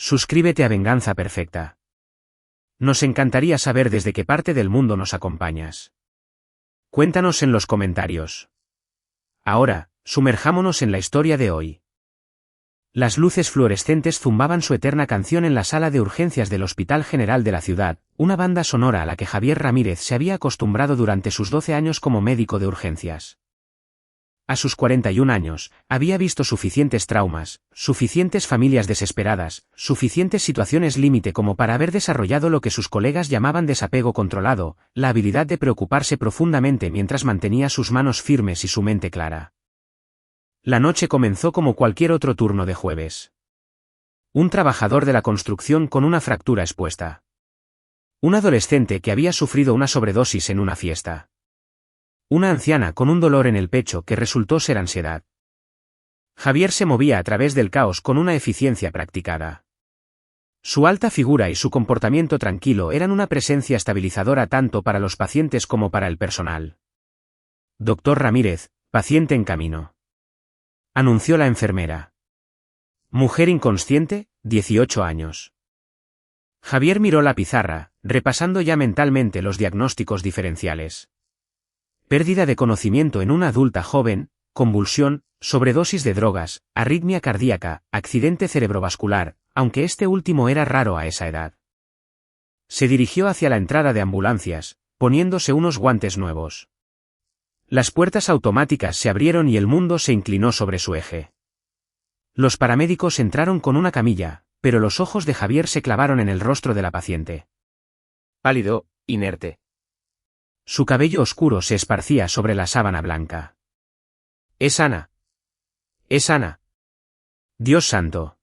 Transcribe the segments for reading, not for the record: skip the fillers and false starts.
Suscríbete a Venganza Perfecta. Nos encantaría saber desde qué parte del mundo nos acompañas. Cuéntanos en los comentarios. Ahora, sumerjámonos en la historia de hoy. Las luces fluorescentes zumbaban su eterna canción en la sala de urgencias del Hospital General de la ciudad, una banda sonora a la que Javier Ramírez se había acostumbrado durante sus 12 años como médico de urgencias. A sus 41 años, había visto suficientes traumas, suficientes familias desesperadas, suficientes situaciones límite como para haber desarrollado lo que sus colegas llamaban desapego controlado, la habilidad de preocuparse profundamente mientras mantenía sus manos firmes y su mente clara. La noche comenzó como cualquier otro turno de jueves. Un trabajador de la construcción con una fractura expuesta. Un adolescente que había sufrido una sobredosis en una fiesta. Una anciana con un dolor en el pecho que resultó ser ansiedad. Javier se movía a través del caos con una eficiencia practicada. Su alta figura y su comportamiento tranquilo eran una presencia estabilizadora tanto para los pacientes como para el personal. Doctor Ramírez, paciente en camino. Anunció la enfermera. Mujer inconsciente, 18 años. Javier miró la pizarra, repasando ya mentalmente los diagnósticos diferenciales. Pérdida de conocimiento en una adulta joven, convulsión, sobredosis de drogas, arritmia cardíaca, accidente cerebrovascular, aunque este último era raro a esa edad. Se dirigió hacia la entrada de ambulancias, poniéndose unos guantes nuevos. Las puertas automáticas se abrieron y el mundo se inclinó sobre su eje. Los paramédicos entraron con una camilla, pero los ojos de Javier se clavaron en el rostro de la paciente. Pálido, inerte. Su cabello oscuro se esparcía sobre la sábana blanca. «Es Ana. Es Ana. Dios santo»,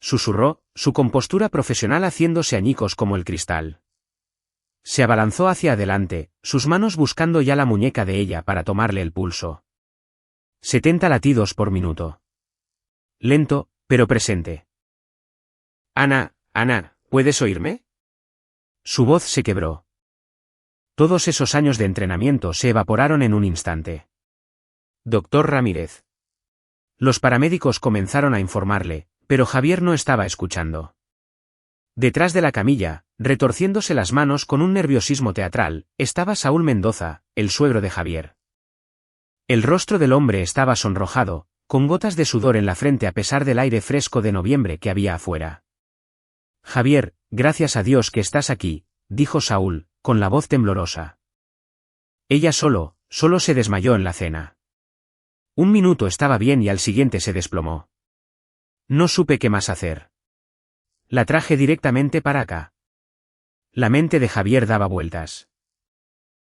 susurró, su compostura profesional haciéndose añicos como el cristal. Se abalanzó hacia adelante, sus manos buscando ya la muñeca de ella para tomarle el pulso. 70 latidos por minuto. Lento, pero presente. «Ana, ¿puedes oírme?» Su voz se quebró. Todos esos años de entrenamiento se evaporaron en un instante. Doctor Ramírez. Los paramédicos comenzaron a informarle, pero Javier no estaba escuchando. Detrás de la camilla, retorciéndose las manos con un nerviosismo teatral, estaba Saúl Mendoza, el suegro de Javier. El rostro del hombre estaba sonrojado, con gotas de sudor en la frente a pesar del aire fresco de noviembre que había afuera. «Javier, gracias a Dios que estás aquí», dijo Saúl, con la voz temblorosa. Ella solo se desmayó en la cena. Un minuto estaba bien y al siguiente se desplomó. No supe qué más hacer. La traje directamente para acá. La mente de Javier daba vueltas.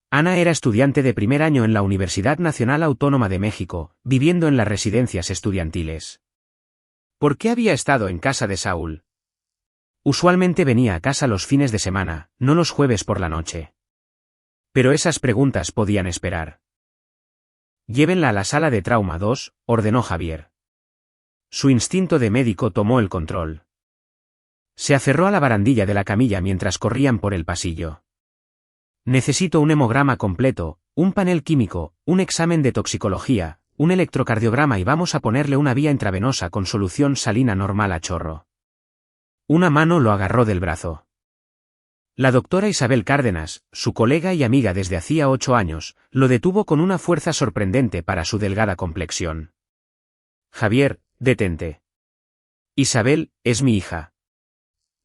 Ana era estudiante de primer año en la Universidad Nacional Autónoma de México, viviendo en las residencias estudiantiles. ¿Por qué había estado en casa de Saúl? Usualmente venía a casa los fines de semana, no los jueves por la noche. Pero esas preguntas podían esperar. «Llévenla a la sala de trauma 2», ordenó Javier. Su instinto de médico tomó el control. Se aferró a la barandilla de la camilla mientras corrían por el pasillo. «Necesito un hemograma completo, un panel químico, un examen de toxicología, un electrocardiograma y vamos a ponerle una vía intravenosa con solución salina normal a chorro». Una mano lo agarró del brazo. La doctora Isabel Cárdenas, su colega y amiga desde hacía 8 años, lo detuvo con una fuerza sorprendente para su delgada complexión. «Javier, detente. Isabel, es mi hija.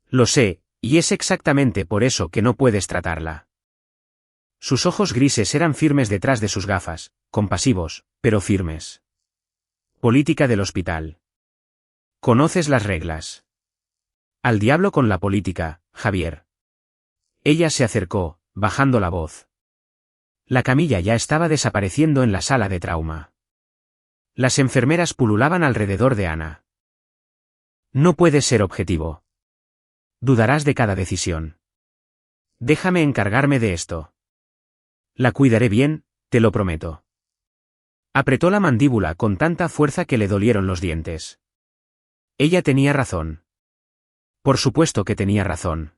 Lo sé, y es exactamente por eso que no puedes tratarla». Sus ojos grises eran firmes detrás de sus gafas, compasivos, pero firmes. «Política del hospital. Conoces las reglas. Al diablo con la política, Javier». Ella se acercó, bajando la voz. La camilla ya estaba desapareciendo en la sala de trauma. Las enfermeras pululaban alrededor de Ana. «No puedes ser objetivo. Dudarás de cada decisión. Déjame encargarme de esto. La cuidaré bien, te lo prometo». Apretó la mandíbula con tanta fuerza que le dolieron los dientes. Ella tenía razón. Por supuesto que tenía razón.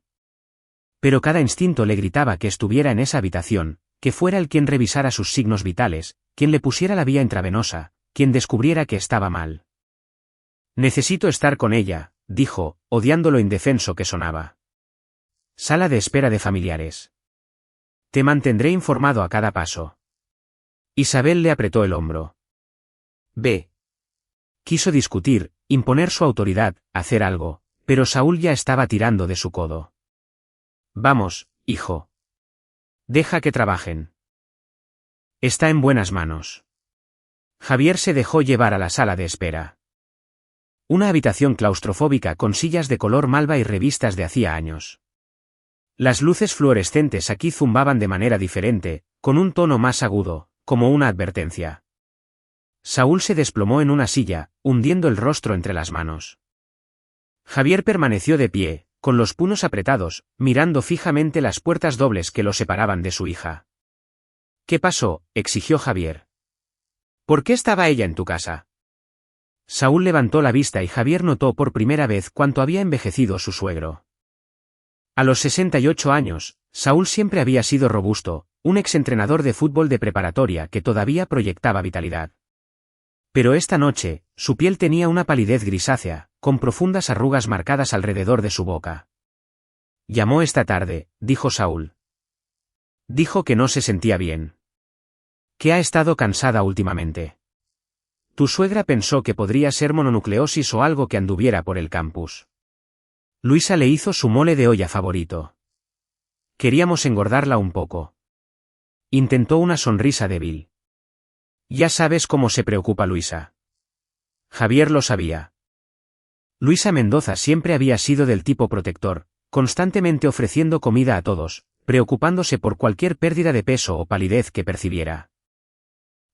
Pero cada instinto le gritaba que estuviera en esa habitación, que fuera el quien revisara sus signos vitales, quien le pusiera la vía intravenosa, quien descubriera que estaba mal. «Necesito estar con ella», dijo, odiando lo indefenso que sonaba. Sala de espera de familiares. Te mantendré informado a cada paso. Isabel le apretó el hombro. Ve. Quiso discutir, imponer su autoridad, hacer algo, pero Saúl ya estaba tirando de su codo. Vamos, hijo. Deja que trabajen. Está en buenas manos. Javier se dejó llevar a la sala de espera. Una habitación claustrofóbica con sillas de color malva y revistas de hacía años. Las luces fluorescentes aquí zumbaban de manera diferente, con un tono más agudo, como una advertencia. Saúl se desplomó en una silla, hundiendo el rostro entre las manos. Javier permaneció de pie, con los puños apretados, mirando fijamente las puertas dobles que lo separaban de su hija. ¿Qué pasó?, exigió Javier. ¿Por qué estaba ella en tu casa? Saúl levantó la vista y Javier notó por primera vez cuánto había envejecido su suegro. A los 68 años, Saúl siempre había sido robusto, un exentrenador de fútbol de preparatoria que todavía proyectaba vitalidad. Pero esta noche, su piel tenía una palidez grisácea, con profundas arrugas marcadas alrededor de su boca. Llamó esta tarde, dijo Saúl. Dijo que no se sentía bien. Que ha estado cansada últimamente. Tu suegra pensó que podría ser mononucleosis o algo que anduviera por el campus. Luisa le hizo su mole de olla favorito. Queríamos engordarla un poco. Intentó una sonrisa débil. Ya sabes cómo se preocupa Luisa. Javier lo sabía. Luisa Mendoza siempre había sido del tipo protector, constantemente ofreciendo comida a todos, preocupándose por cualquier pérdida de peso o palidez que percibiera.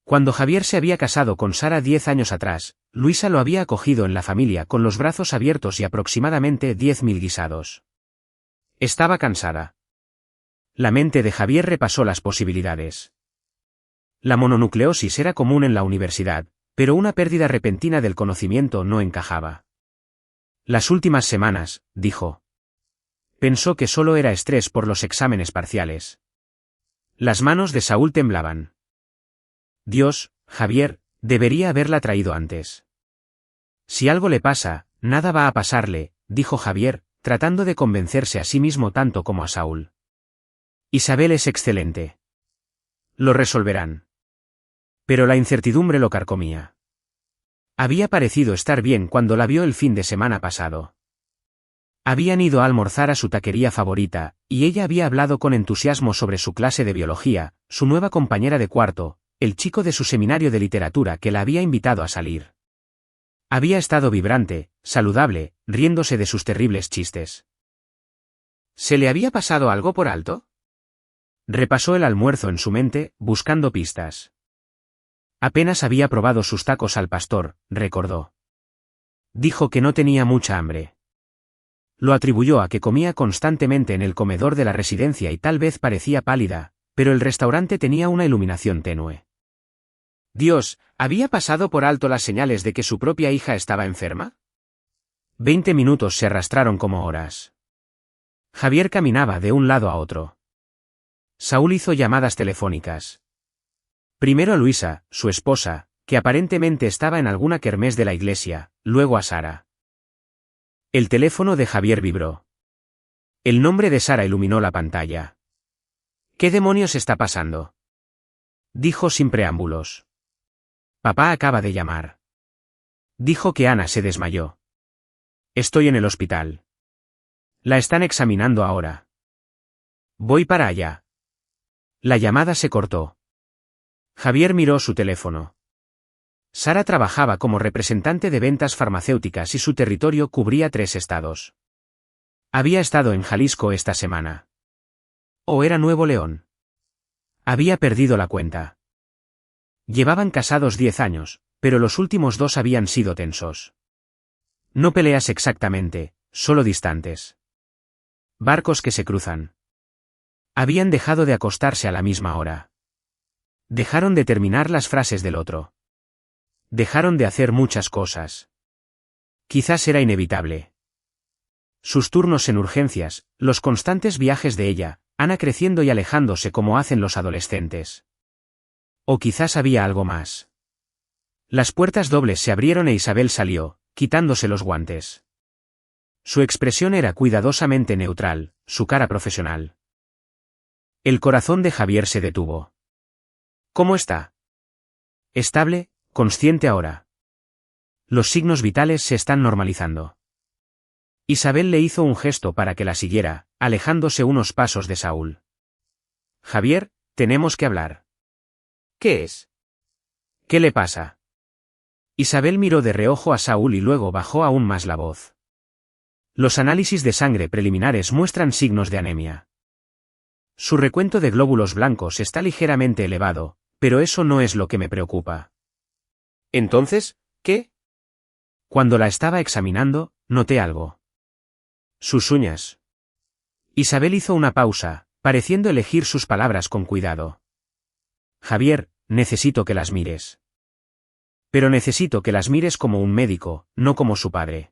Cuando Javier se había casado con Sara 10 años atrás, Luisa lo había acogido en la familia con los brazos abiertos y aproximadamente 10.000 guisados. Estaba cansada. La mente de Javier repasó las posibilidades. La mononucleosis era común en la universidad, pero una pérdida repentina del conocimiento no encajaba. Las últimas semanas, dijo. Pensó que solo era estrés por los exámenes parciales. Las manos de Saúl temblaban. Dios, Javier, debería haberla traído antes. Si algo le pasa, nada va a pasarle, dijo Javier, tratando de convencerse a sí mismo tanto como a Saúl. Isabel es excelente. Lo resolverán. Pero la incertidumbre lo carcomía. Había parecido estar bien cuando la vio el fin de semana pasado. Habían ido a almorzar a su taquería favorita, y ella había hablado con entusiasmo sobre su clase de biología, su nueva compañera de cuarto, el chico de su seminario de literatura que la había invitado a salir. Había estado vibrante, saludable, riéndose de sus terribles chistes. ¿Se le había pasado algo por alto? Repasó el almuerzo en su mente, buscando pistas. Apenas había probado sus tacos al pastor, recordó. Dijo que no tenía mucha hambre. Lo atribuyó a que comía constantemente en el comedor de la residencia y tal vez parecía pálida, pero el restaurante tenía una iluminación tenue. Dios, ¿había pasado por alto las señales de que su propia hija estaba enferma? 20 minutos se arrastraron como horas. Javier caminaba de un lado a otro. Saúl hizo llamadas telefónicas. Primero a Luisa, su esposa, que aparentemente estaba en alguna kermés de la iglesia, luego a Sara. El teléfono de Javier vibró. El nombre de Sara iluminó la pantalla. ¿Qué demonios está pasando?, dijo sin preámbulos. Papá acaba de llamar. Dijo que Ana se desmayó. Estoy en el hospital. La están examinando ahora. Voy para allá. La llamada se cortó. Javier miró su teléfono. Sara trabajaba como representante de ventas farmacéuticas y su territorio cubría 3 estados. Había estado en Jalisco esta semana. ¿O era Nuevo León? Había perdido la cuenta. Llevaban casados 10 años, pero los últimos 2 habían sido tensos. No peleas exactamente, solo distantes. Barcos que se cruzan. Habían dejado de acostarse a la misma hora. Dejaron de terminar las frases del otro. Dejaron de hacer muchas cosas. Quizás era inevitable. Sus turnos en urgencias, los constantes viajes de ella, Ana creciendo y alejándose como hacen los adolescentes. O quizás había algo más. Las puertas dobles se abrieron e Isabel salió, quitándose los guantes. Su expresión era cuidadosamente neutral, su cara profesional. El corazón de Javier se detuvo. ¿Cómo está? Estable, consciente ahora. Los signos vitales se están normalizando. Isabel le hizo un gesto para que la siguiera, alejándose unos pasos de Saúl. Javier, tenemos que hablar. ¿Qué es? ¿Qué le pasa? Isabel miró de reojo a Saúl y luego bajó aún más la voz. Los análisis de sangre preliminares muestran signos de anemia. Su recuento de glóbulos blancos está ligeramente elevado, pero eso no es lo que me preocupa. ¿Entonces, qué? Cuando la estaba examinando, noté algo. Sus uñas. Isabel hizo una pausa, pareciendo elegir sus palabras con cuidado. Javier, necesito que las mires. Pero necesito que las mires como un médico, no como su padre.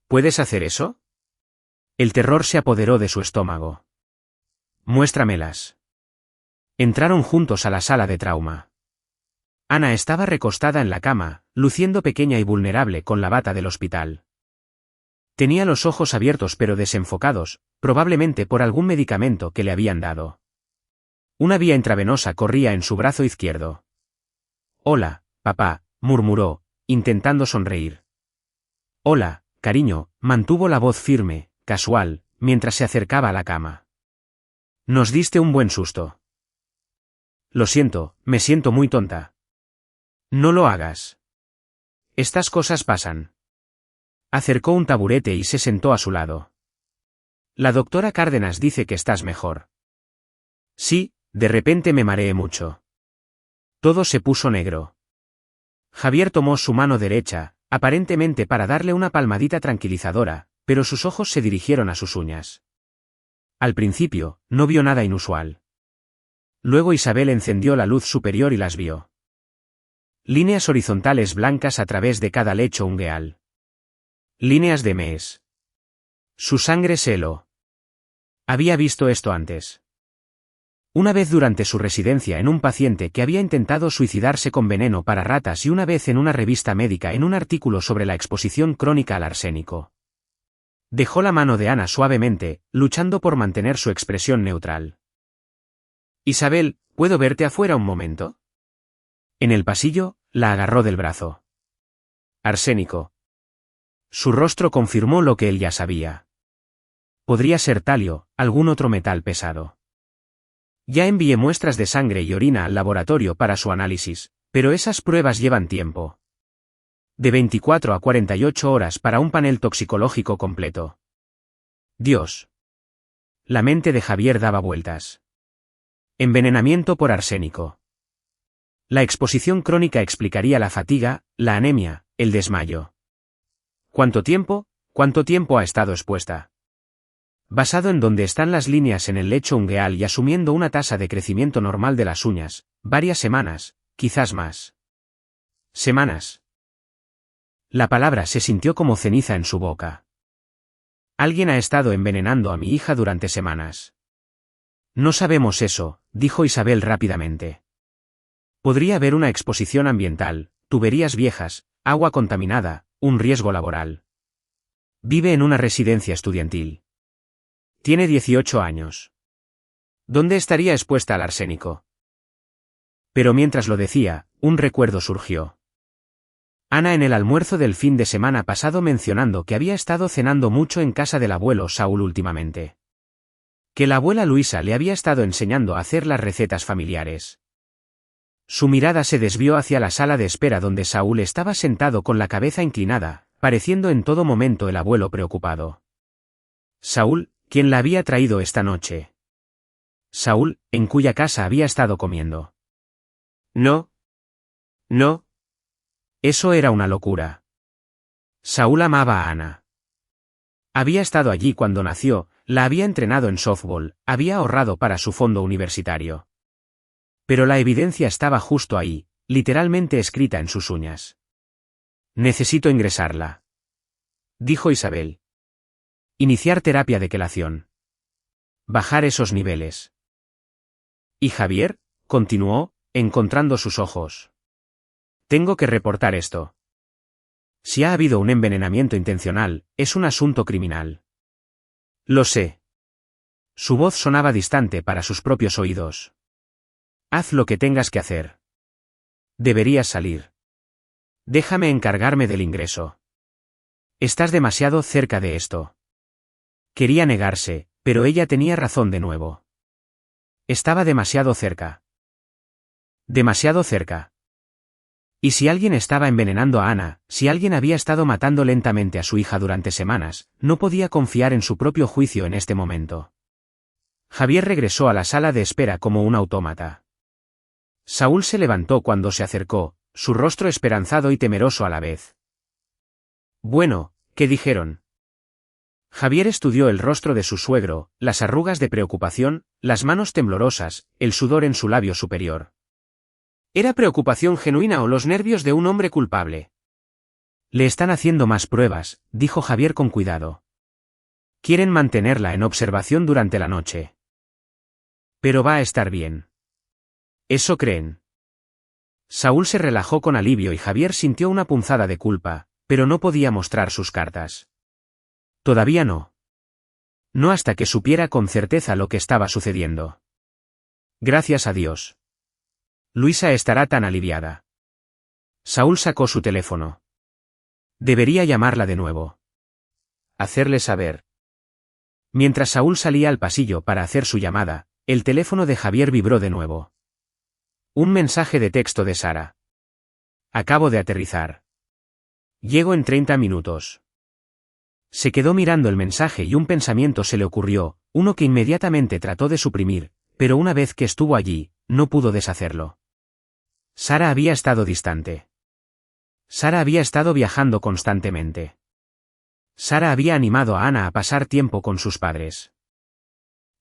¿Puedes hacer eso? El terror se apoderó de su estómago. Muéstramelas. Entraron juntos a la sala de trauma. Ana estaba recostada en la cama, luciendo pequeña y vulnerable con la bata del hospital. Tenía los ojos abiertos pero desenfocados, probablemente por algún medicamento que le habían dado. Una vía intravenosa corría en su brazo izquierdo. Hola, papá, murmuró, intentando sonreír. Hola, cariño, mantuvo la voz firme, casual, mientras se acercaba a la cama. Nos diste un buen susto. Lo siento, me siento muy tonta. No lo hagas. Estas cosas pasan. Acercó un taburete y se sentó a su lado. La doctora Cárdenas dice que estás mejor. Sí, de repente me mareé mucho. Todo se puso negro. Javier tomó su mano derecha, aparentemente para darle una palmadita tranquilizadora, pero sus ojos se dirigieron a sus uñas. Al principio, no vio nada inusual. Luego Isabel encendió la luz superior y las vio. Líneas horizontales blancas a través de cada lecho ungueal. Líneas de mes. Su sangre se heló. Había visto esto antes. Una vez durante su residencia en un paciente que había intentado suicidarse con veneno para ratas y una vez en una revista médica en un artículo sobre la exposición crónica al arsénico. Dejó la mano de Ana suavemente, luchando por mantener su expresión neutral. Isabel, ¿puedo verte afuera un momento? En el pasillo, la agarró del brazo. Arsénico. Su rostro confirmó lo que él ya sabía. Podría ser talio, algún otro metal pesado. Ya envié muestras de sangre y orina al laboratorio para su análisis, pero esas pruebas llevan tiempo. De 24 a 48 horas para un panel toxicológico completo. Dios. La mente de Javier daba vueltas. Envenenamiento por arsénico. La exposición crónica explicaría la fatiga, la anemia, el desmayo. ¿Cuánto tiempo? ¿Cuánto tiempo ha estado expuesta? Basado en donde están las líneas en el lecho ungueal y asumiendo una tasa de crecimiento normal de las uñas, varias semanas, quizás más. Semanas. La palabra se sintió como ceniza en su boca. Alguien ha estado envenenando a mi hija durante semanas. No sabemos eso, dijo Isabel rápidamente. Podría haber una exposición ambiental, tuberías viejas, agua contaminada, un riesgo laboral. Vive en una residencia estudiantil. Tiene 18 años. ¿Dónde estaría expuesta al arsénico? Pero mientras lo decía, un recuerdo surgió. Ana en el almuerzo del fin de semana pasado mencionando que había estado cenando mucho en casa del abuelo Saúl últimamente. Que la abuela Luisa le había estado enseñando a hacer las recetas familiares. Su mirada se desvió hacia la sala de espera donde Saúl estaba sentado con la cabeza inclinada, pareciendo en todo momento el abuelo preocupado. Saúl, ¿quién la había traído esta noche? Saúl, en cuya casa había estado comiendo. No. No. Eso era una locura. Saúl amaba a Ana. Había estado allí cuando nació, la había entrenado en softball, había ahorrado para su fondo universitario. Pero la evidencia estaba justo ahí, literalmente escrita en sus uñas. Necesito ingresarla. Dijo Isabel. Iniciar terapia de quelación. Bajar esos niveles. ¿Y Javier? Continuó, encontrando sus ojos. Tengo que reportar esto. Si ha habido un envenenamiento intencional, es un asunto criminal. Lo sé. Su voz sonaba distante para sus propios oídos. Haz lo que tengas que hacer. Deberías salir. Déjame encargarme del ingreso. Estás demasiado cerca de esto. Quería negarse, pero ella tenía razón de nuevo. Estaba demasiado cerca. Demasiado cerca. Y si alguien estaba envenenando a Ana, si alguien había estado matando lentamente a su hija durante semanas, no podía confiar en su propio juicio en este momento. Javier regresó a la sala de espera como un autómata. Saúl se levantó cuando se acercó, su rostro esperanzado y temeroso a la vez. Bueno, ¿qué dijeron? Javier estudió el rostro de su suegro, las arrugas de preocupación, las manos temblorosas, el sudor en su labio superior. ¿Era preocupación genuina o los nervios de un hombre culpable? Le están haciendo más pruebas, dijo Javier con cuidado. Quieren mantenerla en observación durante la noche. Pero va a estar bien. ¿Eso creen? Saúl se relajó con alivio y Javier sintió una punzada de culpa, pero no podía mostrar sus cartas. Todavía no. No hasta que supiera con certeza lo que estaba sucediendo. Gracias a Dios. Luisa estará tan aliviada. Saúl sacó su teléfono. Debería llamarla de nuevo. Hacerle saber. Mientras Saúl salía al pasillo para hacer su llamada, el teléfono de Javier vibró de nuevo. Un mensaje de texto de Sara. Acabo de aterrizar. Llego en 30 minutos. Se quedó mirando el mensaje y un pensamiento se le ocurrió, uno que inmediatamente trató de suprimir, pero una vez que estuvo allí, no pudo deshacerlo. Sara había estado distante. Sara había estado viajando constantemente. Sara había animado a Ana a pasar tiempo con sus padres.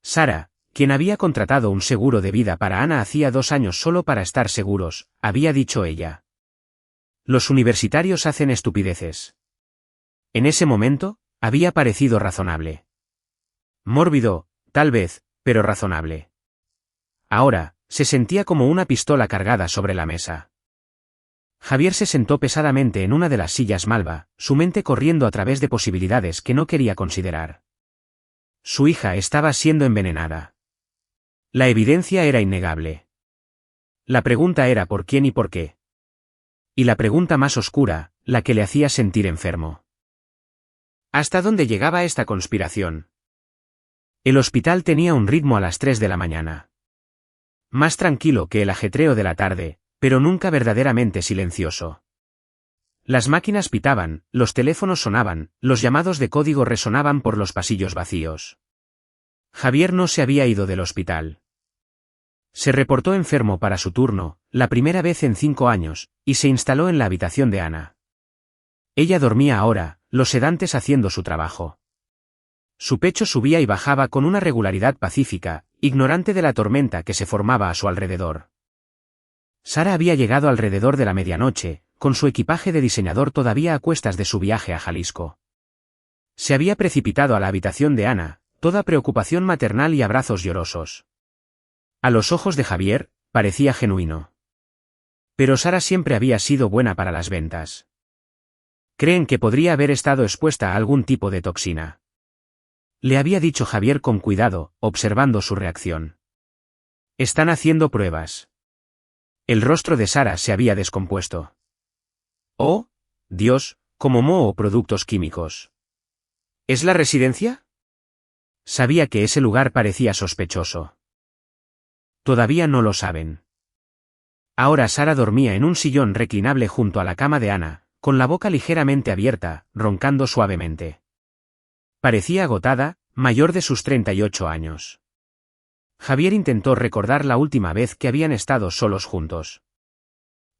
Sara, quien había contratado un seguro de vida para Ana hacía 2 años solo para estar seguros, había dicho ella. Los universitarios hacen estupideces. En ese momento, había parecido razonable. Mórbido, tal vez, pero razonable. Ahora, se sentía como una pistola cargada sobre la mesa. Javier se sentó pesadamente en una de las sillas malva, su mente corriendo a través de posibilidades que no quería considerar. Su hija estaba siendo envenenada. La evidencia era innegable. La pregunta era por quién y por qué. Y la pregunta más oscura, la que le hacía sentir enfermo. ¿Hasta dónde llegaba esta conspiración? El hospital tenía un ritmo a las 3 de la mañana. Más tranquilo que el ajetreo de la tarde, pero nunca verdaderamente silencioso. Las máquinas pitaban, los teléfonos sonaban, los llamados de código resonaban por los pasillos vacíos. Javier no se había ido del hospital. Se reportó enfermo para su turno, la primera vez en 5 años, y se instaló en la habitación de Ana. Ella dormía ahora, los sedantes haciendo su trabajo. Su pecho subía y bajaba con una regularidad pacífica, ignorante de la tormenta que se formaba a su alrededor. Sara había llegado alrededor de la medianoche, con su equipaje de diseñador todavía a cuestas de su viaje a Jalisco. Se había precipitado a la habitación de Ana, toda preocupación maternal y abrazos llorosos. A los ojos de Javier, parecía genuino. Pero Sara siempre había sido buena para las ventas. Creen que podría haber estado expuesta a algún tipo de toxina. Le había dicho Javier con cuidado, observando su reacción. Están haciendo pruebas. El rostro de Sara se había descompuesto. Oh, Dios, como moho o productos químicos. ¿Es la residencia? Sabía que ese lugar parecía sospechoso. Todavía no lo saben. Ahora Sara dormía en un sillón reclinable junto a la cama de Ana, con la boca ligeramente abierta, roncando suavemente. Parecía agotada, mayor de sus 38 años. Javier intentó recordar la última vez que habían estado solos juntos.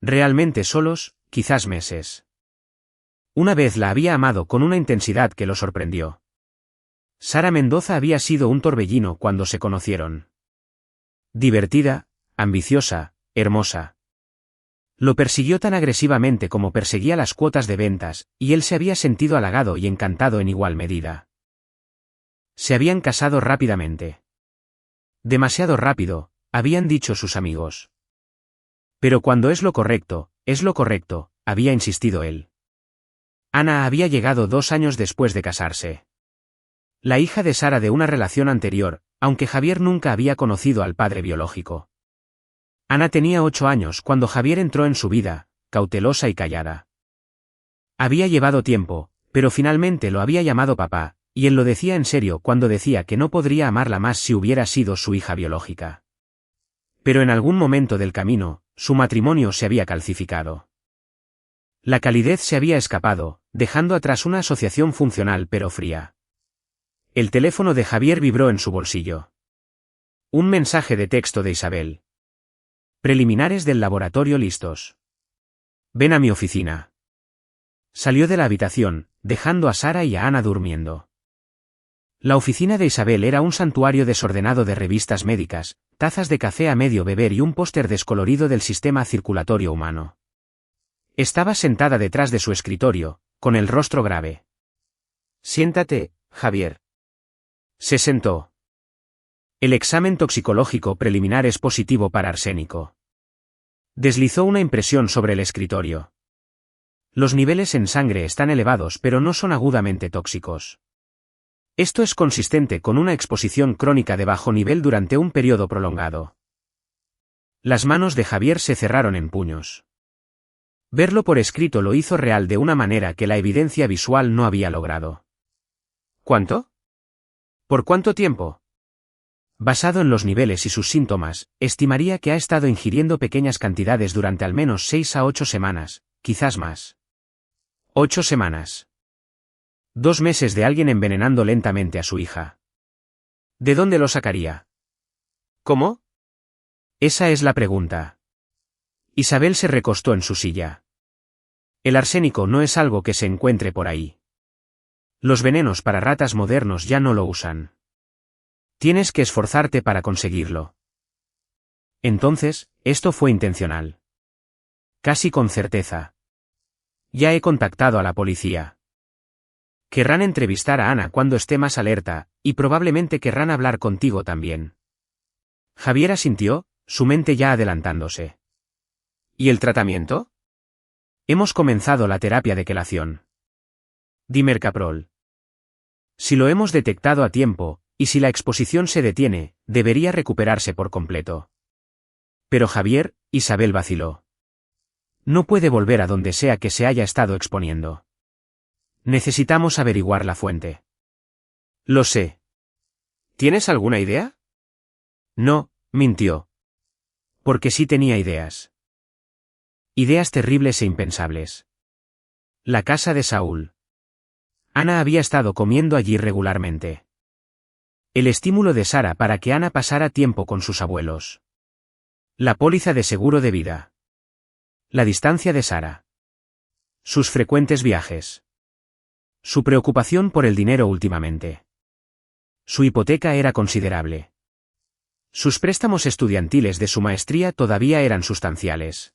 Realmente solos, quizás meses. Una vez la había amado con una intensidad que lo sorprendió. Sara Mendoza había sido un torbellino cuando se conocieron. Divertida, ambiciosa, hermosa. Lo persiguió tan agresivamente como perseguía las cuotas de ventas, y él se había sentido halagado y encantado en igual medida. Se habían casado rápidamente. Demasiado rápido, habían dicho sus amigos. Pero cuando es lo correcto, había insistido él. Ana había llegado 2 años después de casarse. La hija de Sara de una relación anterior, aunque Javier nunca había conocido al padre biológico. Ana tenía 8 años cuando Javier entró en su vida, cautelosa y callada. Había llevado tiempo, pero finalmente lo había llamado papá, y él lo decía en serio cuando decía que no podría amarla más si hubiera sido su hija biológica. Pero en algún momento del camino, su matrimonio se había calcificado. La calidez se había escapado, dejando atrás una asociación funcional pero fría. El teléfono de Javier vibró en su bolsillo. Un mensaje de texto de Isabel. Preliminares del laboratorio listos. Ven a mi oficina. Salió de la habitación, dejando a Sara y a Ana durmiendo. La oficina de Isabel era un santuario desordenado de revistas médicas, tazas de café a medio beber y un póster descolorido del sistema circulatorio humano. Estaba sentada detrás de su escritorio, con el rostro grave. Siéntate, Javier. Se sentó. El examen toxicológico preliminar es positivo para arsénico. Deslizó una impresión sobre el escritorio. Los niveles en sangre están elevados pero no son agudamente tóxicos. Esto es consistente con una exposición crónica de bajo nivel durante un periodo prolongado. Las manos de Javier se cerraron en puños. Verlo por escrito lo hizo real de una manera que la evidencia visual no había logrado. ¿Cuánto? ¿Por cuánto tiempo? Basado en los niveles y sus síntomas, estimaría que ha estado ingiriendo pequeñas cantidades durante al menos 6 a 8 semanas, quizás más. 8 semanas. 2 meses de alguien envenenando lentamente a su hija. ¿De dónde lo sacaría? ¿Cómo? Esa es la pregunta. Isabel se recostó en su silla. El arsénico no es algo que se encuentre por ahí. Los venenos para ratas modernos ya no lo usan. Tienes que esforzarte para conseguirlo. Entonces, esto fue intencional. Casi con certeza. Ya he contactado a la policía. Querrán entrevistar a Ana cuando esté más alerta, y probablemente querrán hablar contigo también. Javier asintió, su mente ya adelantándose. ¿Y el tratamiento? Hemos comenzado la terapia de quelación. Dimercaprol. Si lo hemos detectado a tiempo, y si la exposición se detiene, debería recuperarse por completo. Pero Javier, Isabel vaciló. No puede volver a donde sea que se haya estado exponiendo. Necesitamos averiguar la fuente. Lo sé. ¿Tienes alguna idea? No, mintió. Porque sí tenía ideas. Ideas terribles e impensables. La casa de Saúl. Ana había estado comiendo allí regularmente. El estímulo de Sara para que Ana pasara tiempo con sus abuelos. La póliza de seguro de vida. La distancia de Sara. Sus frecuentes viajes. Su preocupación por el dinero últimamente. Su hipoteca era considerable. Sus préstamos estudiantiles de su maestría todavía eran sustanciales.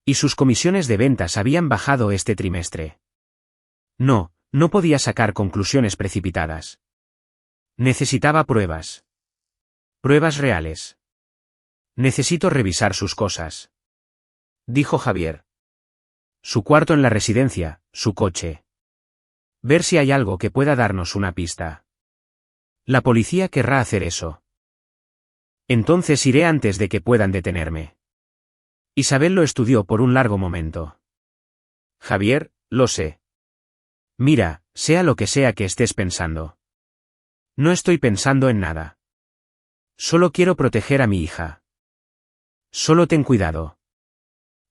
Y sus comisiones de ventas habían bajado este trimestre. No podía sacar conclusiones precipitadas. Necesitaba pruebas. Pruebas reales. Necesito revisar sus cosas. Dijo Javier. Su cuarto en la residencia, su coche. Ver si hay algo que pueda darnos una pista. La policía querrá hacer eso. Entonces iré antes de que puedan detenerme. Isabel lo estudió por un largo momento. Javier, lo sé. Mira, sea lo que sea que estés pensando. No estoy pensando en nada. Solo quiero proteger a mi hija. Solo ten cuidado.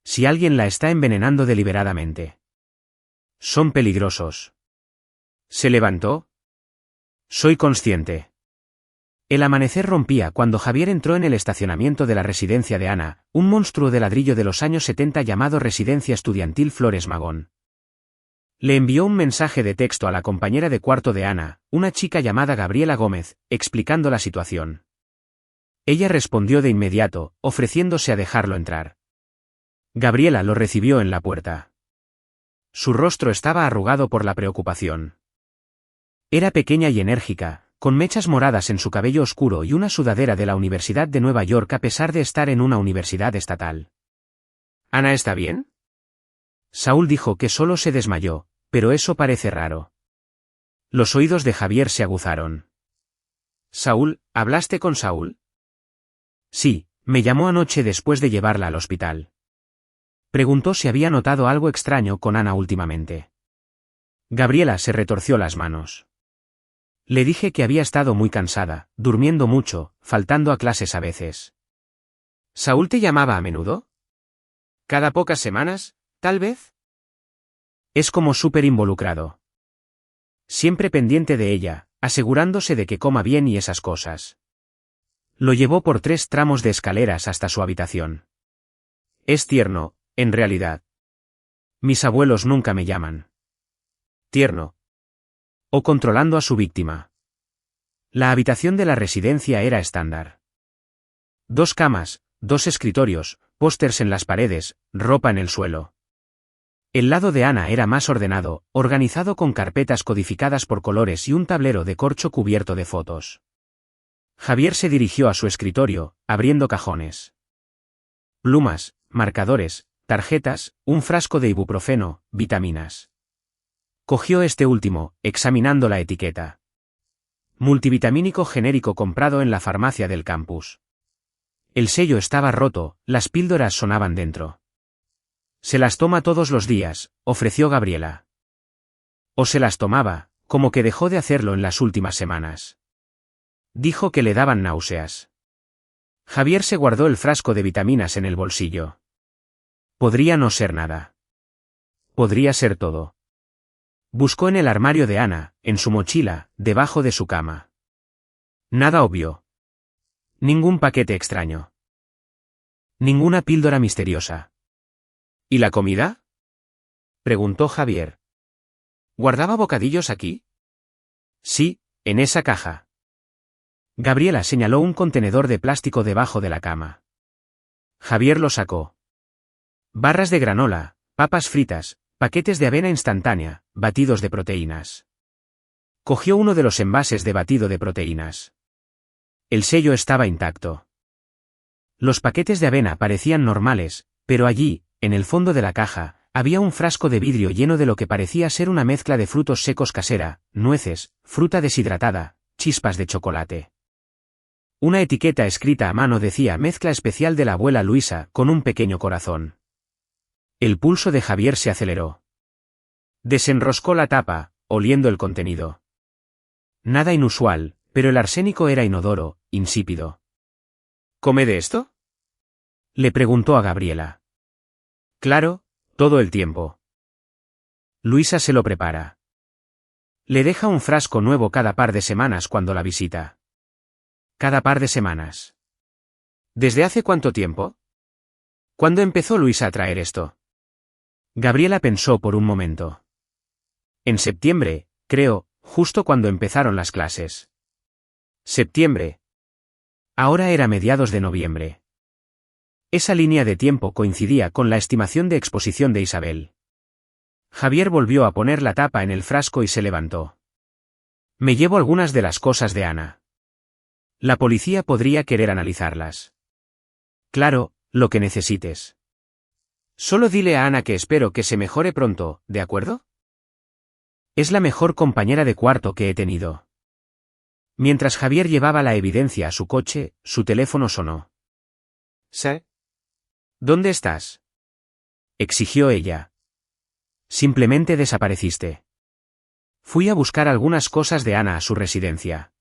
Si alguien la está envenenando deliberadamente. Son peligrosos. ¿Se levantó? Soy consciente. El amanecer rompía cuando Javier entró en el estacionamiento de la residencia de Ana, un monstruo de ladrillo de los años 70 llamado Residencia Estudiantil Flores Magón. Le envió un mensaje de texto a la compañera de cuarto de Ana, una chica llamada Gabriela Gómez, explicando la situación. Ella respondió de inmediato, ofreciéndose a dejarlo entrar. Gabriela lo recibió en la puerta. Su rostro estaba arrugado por la preocupación. Era pequeña y enérgica, con mechas moradas en su cabello oscuro y una sudadera de la Universidad de Nueva York a pesar de estar en una universidad estatal. ¿Ana está bien? Saúl dijo que solo se desmayó, pero eso parece raro. Los oídos de Javier se aguzaron. «Saúl, ¿hablaste con Saúl?» «Sí, me llamó anoche después de llevarla al hospital. Preguntó si había notado algo extraño con Ana últimamente». Gabriela se retorció las manos. Le dije que había estado muy cansada, durmiendo mucho, faltando a clases a veces. ¿Saúl te llamaba a menudo? ¿Cada pocas semanas, tal vez? Es como súper involucrado. Siempre pendiente de ella, asegurándose de que coma bien y esas cosas. Lo llevó por 3 tramos de escaleras hasta su habitación. Es tierno, en realidad. Mis abuelos nunca me llaman tierno. O controlando a su víctima. La habitación de la residencia era estándar. 2 camas, 2 escritorios, pósters en las paredes, ropa en el suelo. El lado de Ana era más ordenado, organizado con carpetas codificadas por colores y un tablero de corcho cubierto de fotos. Javier se dirigió a su escritorio, abriendo cajones. Plumas, marcadores, tarjetas, un frasco de ibuprofeno, vitaminas. Cogió este último, examinando la etiqueta. Multivitamínico genérico comprado en la farmacia del campus. El sello estaba roto, las píldoras sonaban dentro. Se las toma todos los días, ofreció Gabriela. O se las tomaba, como que dejó de hacerlo en las últimas semanas. Dijo que le daban náuseas. Javier se guardó el frasco de vitaminas en el bolsillo. Podría no ser nada. Podría ser todo. Buscó en el armario de Ana, en su mochila, debajo de su cama. Nada obvio. Ningún paquete extraño. Ninguna píldora misteriosa. ¿Y la comida?, preguntó Javier. ¿Guardaba bocadillos aquí? Sí, en esa caja. Gabriela señaló un contenedor de plástico debajo de la cama. Javier lo sacó. Barras de granola, papas fritas, paquetes de avena instantánea, batidos de proteínas. Cogió uno de los envases de batido de proteínas. El sello estaba intacto. Los paquetes de avena parecían normales, pero allí, en el fondo de la caja, había un frasco de vidrio lleno de lo que parecía ser una mezcla de frutos secos casera, nueces, fruta deshidratada, chispas de chocolate. Una etiqueta escrita a mano decía mezcla especial de la abuela Luisa, con un pequeño corazón. El pulso de Javier se aceleró. Desenroscó la tapa, oliendo el contenido. Nada inusual, pero el arsénico era inodoro, insípido. ¿Come de esto?, le preguntó a Gabriela. Claro, todo el tiempo. Luisa se lo prepara. Le deja un frasco nuevo cada par de semanas cuando la visita. Cada par de semanas. ¿Desde hace cuánto tiempo? ¿Cuándo empezó Luisa a traer esto? Gabriela pensó por un momento. En septiembre, creo, justo cuando empezaron las clases. Septiembre. Ahora era mediados de noviembre. Esa línea de tiempo coincidía con la estimación de exposición de Isabel. Javier volvió a poner la tapa en el frasco y se levantó. Me llevo algunas de las cosas de Ana. La policía podría querer analizarlas. Claro, lo que necesites. Solo dile a Ana que espero que se mejore pronto, ¿de acuerdo? Es la mejor compañera de cuarto que he tenido. Mientras Javier llevaba la evidencia a su coche, su teléfono sonó. ¿Sí? ¿Dónde estás?, exigió ella. Simplemente desapareciste. Fui a buscar algunas cosas de Ana a su residencia.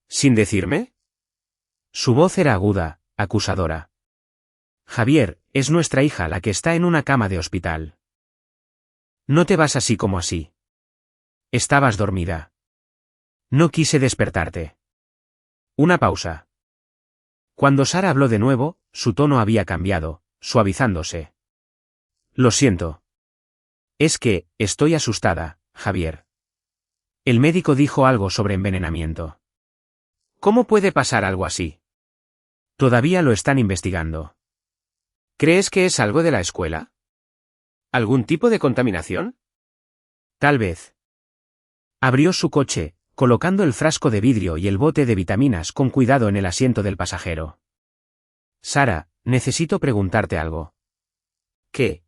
¿Sin decirme? Su voz era aguda, acusadora. Javier, es nuestra hija la que está en una cama de hospital. No te vas así como así. Estabas dormida. No quise despertarte. Una pausa. Cuando Sara habló de nuevo, su tono había cambiado, suavizándose. Lo siento. Es que, estoy asustada, Javier. El médico dijo algo sobre envenenamiento. ¿Cómo puede pasar algo así? Todavía lo están investigando. ¿Crees que es algo de la escuela? ¿Algún tipo de contaminación? Tal vez. Abrió su coche, colocando el frasco de vidrio y el bote de vitaminas con cuidado en el asiento del pasajero. Sara, necesito preguntarte algo. ¿Qué?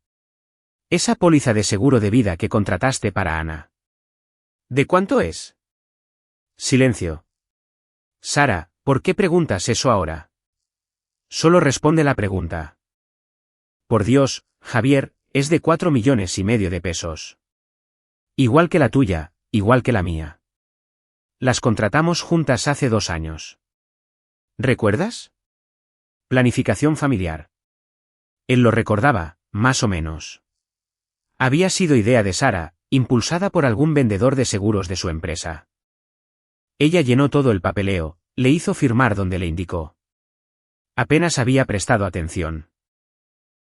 Esa póliza de seguro de vida que contrataste para Ana. ¿De cuánto es? Silencio. Sara, ¿por qué preguntas eso ahora? Solo responde la pregunta. Por Dios, Javier, es de 4,5 millones de pesos. Igual que la tuya, igual que la mía. Las contratamos juntas hace 2 años. ¿Recuerdas? Planificación familiar. Él lo recordaba, más o menos. Había sido idea de Sara, impulsada por algún vendedor de seguros de su empresa. Ella llenó todo el papeleo, le hizo firmar donde le indicó. Apenas había prestado atención.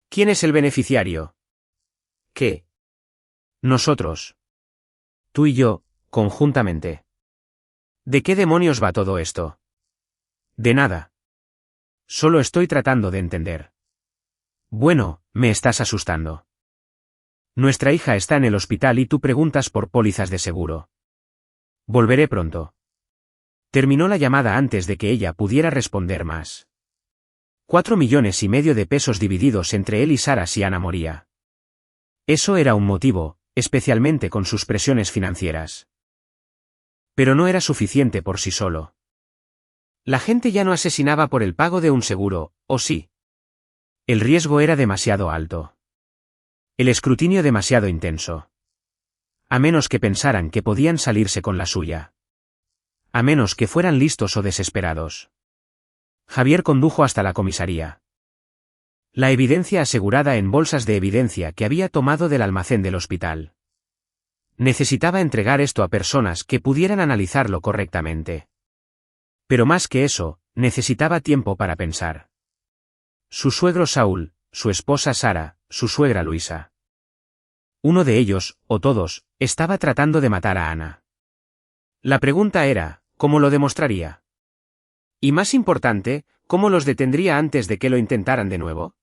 ¿Quién es el beneficiario? ¿Qué? Nosotros. Tú y yo, conjuntamente. ¿De qué demonios va todo esto? De nada. Solo estoy tratando de entender. Bueno, me estás asustando. Nuestra hija está en el hospital y tú preguntas por pólizas de seguro. Volveré pronto. Terminó la llamada antes de que ella pudiera responder más. 4,5 millones de pesos divididos entre él y Sara si Ana moría. Eso era un motivo, especialmente con sus presiones financieras. Pero no era suficiente por sí solo. La gente ya no asesinaba por el pago de un seguro, ¿o sí? El riesgo era demasiado alto. El escrutinio demasiado intenso. A menos que pensaran que podían salirse con la suya. A menos que fueran listos o desesperados. Javier condujo hasta la comisaría. La evidencia asegurada en bolsas de evidencia que había tomado del almacén del hospital. Necesitaba entregar esto a personas que pudieran analizarlo correctamente. Pero más que eso, necesitaba tiempo para pensar. Su suegro Saúl, su esposa Sara, su suegra Luisa. Uno de ellos, o todos, estaba tratando de matar a Ana. La pregunta era, ¿cómo lo demostraría? Y más importante, ¿cómo los detendría antes de que lo intentaran de nuevo?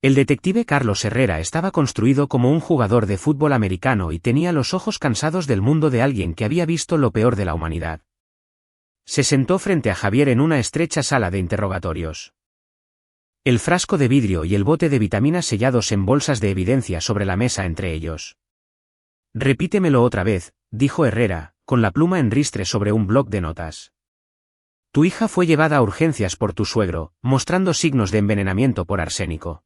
El detective Carlos Herrera estaba construido como un jugador de fútbol americano y tenía los ojos cansados del mundo de alguien que había visto lo peor de la humanidad. Se sentó frente a Javier en una estrecha sala de interrogatorios. El frasco de vidrio y el bote de vitaminas sellados en bolsas de evidencia sobre la mesa entre ellos. Repítemelo otra vez, dijo Herrera, con la pluma en ristre sobre un bloc de notas. Tu hija fue llevada a urgencias por tu suegro, mostrando signos de envenenamiento por arsénico.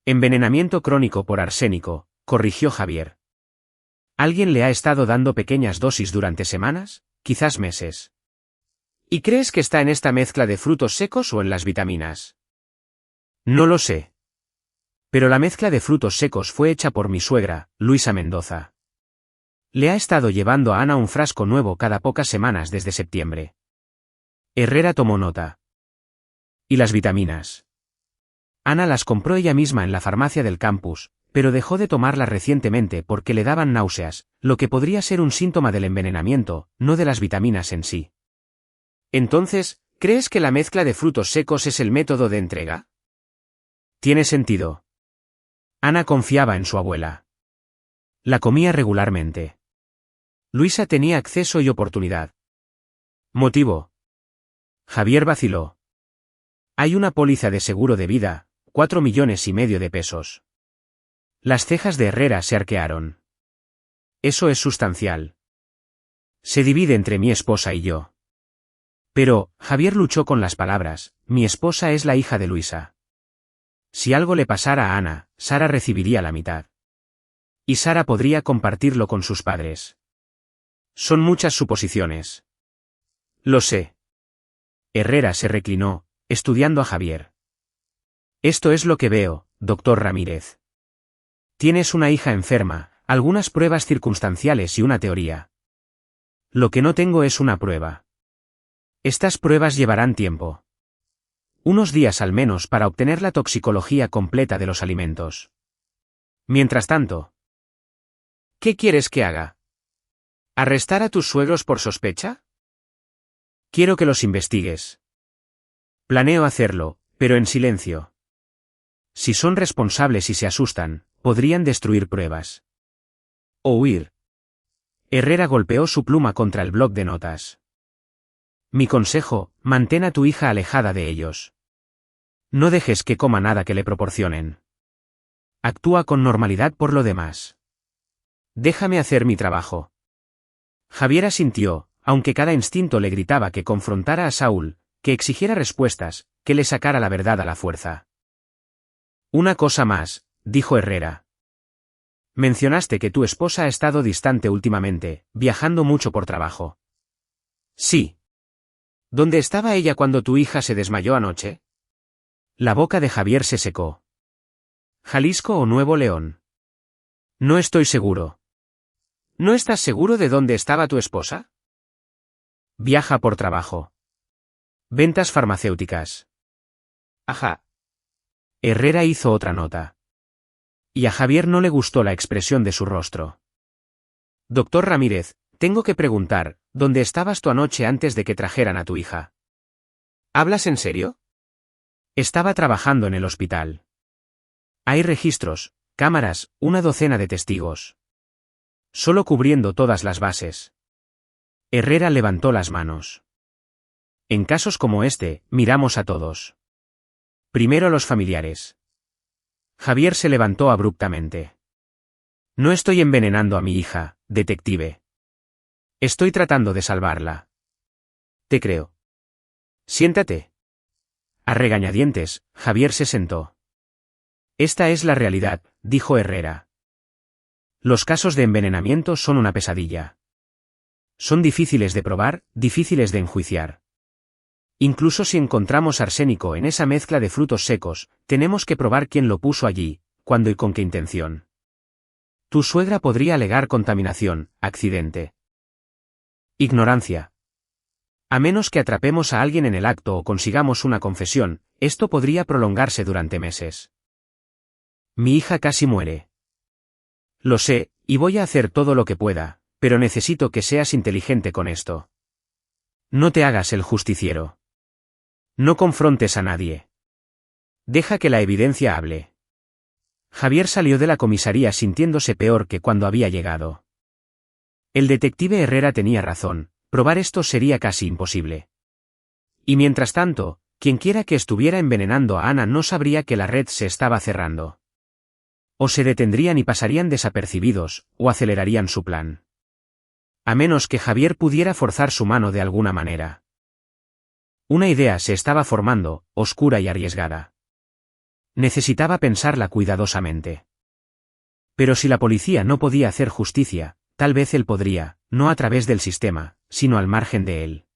Envenenamiento crónico por arsénico, corrigió Javier. ¿Alguien le ha estado dando pequeñas dosis durante semanas, quizás meses? ¿Y crees que está en esta mezcla de frutos secos o en las vitaminas? No lo sé. Pero la mezcla de frutos secos fue hecha por mi suegra, Luisa Mendoza. Le ha estado llevando a Ana un frasco nuevo cada pocas semanas desde septiembre. Herrera tomó nota. ¿Y las vitaminas? Ana las compró ella misma en la farmacia del campus, pero dejó de tomarlas recientemente porque le daban náuseas, lo que podría ser un síntoma del envenenamiento, no de las vitaminas en sí. Entonces, ¿crees que la mezcla de frutos secos es el método de entrega? Tiene sentido. Ana confiaba en su abuela. La comía regularmente. Luisa tenía acceso y oportunidad. ¿Motivo? Javier vaciló. Hay una póliza de seguro de vida, 4,5 millones de pesos. Las cejas de Herrera se arquearon. Eso es sustancial. Se divide entre mi esposa y yo. Pero, Javier luchó con las palabras, mi esposa es la hija de Luisa. Si algo le pasara a Ana, Sara recibiría la mitad. Y Sara podría compartirlo con sus padres. Son muchas suposiciones. Lo sé. Herrera se reclinó, estudiando a Javier. Esto es lo que veo, doctor Ramírez. Tienes una hija enferma, algunas pruebas circunstanciales y una teoría. Lo que no tengo es una prueba. Estas pruebas llevarán tiempo. Unos días al menos para obtener la toxicología completa de los alimentos. Mientras tanto, ¿qué quieres que haga? ¿Arrestar a tus suegros por sospecha? Quiero que los investigues. Planeo hacerlo, pero en silencio. Si son responsables y se asustan, podrían destruir pruebas. O huir. Herrera golpeó su pluma contra el bloc de notas. Mi consejo, mantén a tu hija alejada de ellos. No dejes que coma nada que le proporcionen. Actúa con normalidad por lo demás. Déjame hacer mi trabajo. Javier asintió, aunque cada instinto le gritaba que confrontara a Saúl, que exigiera respuestas, que le sacara la verdad a la fuerza. Una cosa más, dijo Herrera. Mencionaste que tu esposa ha estado distante últimamente, viajando mucho por trabajo. Sí. ¿Dónde estaba ella cuando tu hija se desmayó anoche? La boca de Javier se secó. ¿Jalisco o Nuevo León? No estoy seguro. ¿No estás seguro de dónde estaba tu esposa? Viaja por trabajo. Ventas farmacéuticas. Ajá. Herrera hizo otra nota. Y a Javier no le gustó la expresión de su rostro. Doctor Ramírez, tengo que preguntar, ¿dónde estabas tú anoche antes de que trajeran a tu hija? ¿Hablas en serio? Estaba trabajando en el hospital. Hay registros, cámaras, una docena de testigos. Solo cubriendo todas las bases. Herrera levantó las manos. En casos como este, miramos a todos. Primero a los familiares. Javier se levantó abruptamente. No estoy envenenando a mi hija, detective. Estoy tratando de salvarla. Te creo. Siéntate. A regañadientes, Javier se sentó. Esta es la realidad, dijo Herrera. Los casos de envenenamiento son una pesadilla. Son difíciles de probar, difíciles de enjuiciar. Incluso si encontramos arsénico en esa mezcla de frutos secos, tenemos que probar quién lo puso allí, cuándo y con qué intención. Tu suegra podría alegar contaminación, accidente. Ignorancia. A menos que atrapemos a alguien en el acto o consigamos una confesión, esto podría prolongarse durante meses. Mi hija casi muere. Lo sé, y voy a hacer todo lo que pueda, pero necesito que seas inteligente con esto. No te hagas el justiciero. No confrontes a nadie. Deja que la evidencia hable. Javier salió de la comisaría sintiéndose peor que cuando había llegado. El detective Herrera tenía razón, probar esto sería casi imposible. Y mientras tanto, quienquiera que estuviera envenenando a Ana no sabría que la red se estaba cerrando. O se detendrían y pasarían desapercibidos, o acelerarían su plan. A menos que Javier pudiera forzar su mano de alguna manera. Una idea se estaba formando, oscura y arriesgada. Necesitaba pensarla cuidadosamente. Pero si la policía no podía hacer justicia, tal vez él podría, no a través del sistema, sino al margen de él.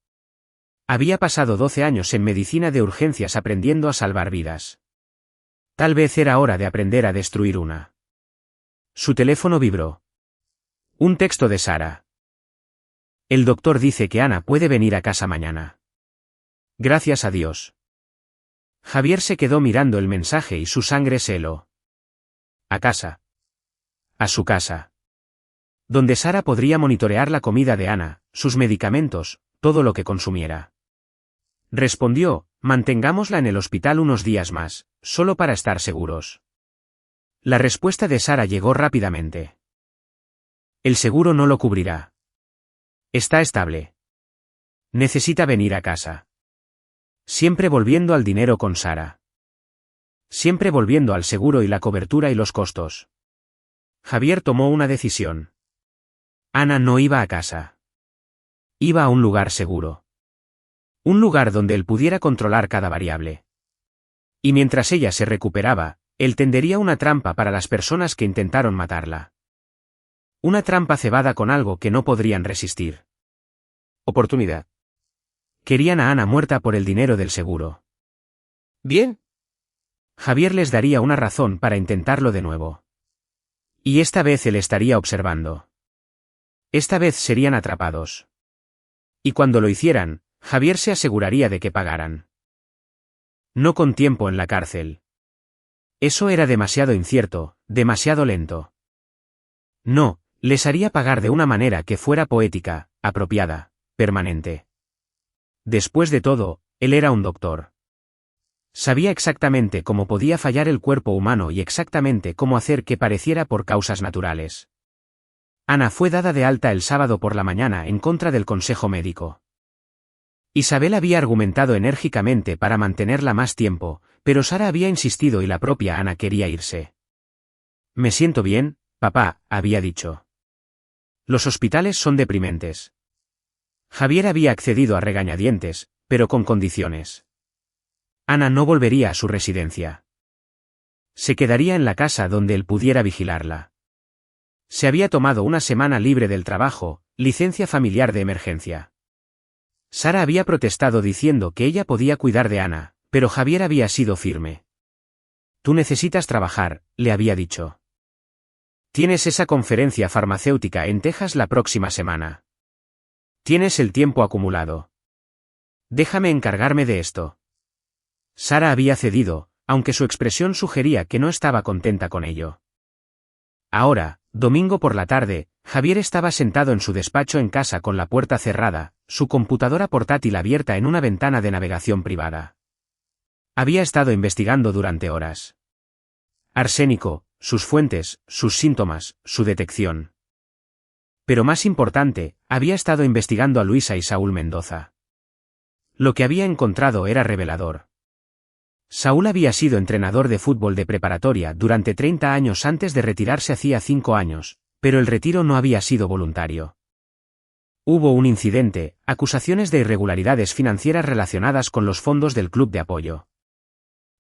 Había pasado 12 años en medicina de urgencias aprendiendo a salvar vidas. Tal vez era hora de aprender a destruir una. Su teléfono vibró. Un texto de Sara. El doctor dice que Ana puede venir a casa mañana. Gracias a Dios. Javier se quedó mirando el mensaje y su sangre se heló. A casa. A su casa. Donde Sara podría monitorear la comida de Ana, sus medicamentos, todo lo que consumiera. Respondió, mantengámosla en el hospital unos días más, solo para estar seguros. La respuesta de Sara llegó rápidamente. El seguro no lo cubrirá. Está estable. Necesita venir a casa. Siempre volviendo al dinero con Sara. Siempre volviendo al seguro y la cobertura y los costos. Javier tomó una decisión. Ana no iba a casa. Iba a un lugar seguro. Un lugar donde él pudiera controlar cada variable. Y mientras ella se recuperaba, él tendería una trampa para las personas que intentaron matarla. Una trampa cebada con algo que no podrían resistir. Oportunidad. Querían a Ana muerta por el dinero del seguro. Bien. Javier les daría una razón para intentarlo de nuevo. Y esta vez él estaría observando. Esta vez serían atrapados. Y cuando lo hicieran, Javier se aseguraría de que pagaran. No con tiempo en la cárcel. Eso era demasiado incierto, demasiado lento. No, les haría pagar de una manera que fuera poética, apropiada, permanente. Después de todo, él era un doctor. Sabía exactamente cómo podía fallar el cuerpo humano y exactamente cómo hacer que pareciera por causas naturales. Ana fue dada de alta el sábado por la mañana en contra del consejo médico. Isabel había argumentado enérgicamente para mantenerla más tiempo, pero Sara había insistido y la propia Ana quería irse. Me siento bien, papá, había dicho. Los hospitales son deprimentes. Javier había accedido a regañadientes, pero con condiciones. Ana no volvería a su residencia. Se quedaría en la casa donde él pudiera vigilarla. Se había tomado una semana libre del trabajo, licencia familiar de emergencia. Sara había protestado diciendo que ella podía cuidar de Ana, pero Javier había sido firme. Tú necesitas trabajar, le había dicho. Tienes esa conferencia farmacéutica en Texas la próxima semana. Tienes el tiempo acumulado. Déjame encargarme de esto. Sara había cedido, aunque su expresión sugería que no estaba contenta con ello. Ahora, domingo por la tarde, Javier estaba sentado en su despacho en casa con la puerta cerrada, su computadora portátil abierta en una ventana de navegación privada. Había estado investigando durante horas. Arsénico, sus fuentes, sus síntomas, su detección. Pero más importante, había estado investigando a Luisa y Saúl Mendoza. Lo que había encontrado era revelador. Saúl había sido entrenador de fútbol de preparatoria durante 30 años antes de retirarse hacía 5 años, pero el retiro no había sido voluntario. Hubo un incidente, acusaciones de irregularidades financieras relacionadas con los fondos del club de apoyo.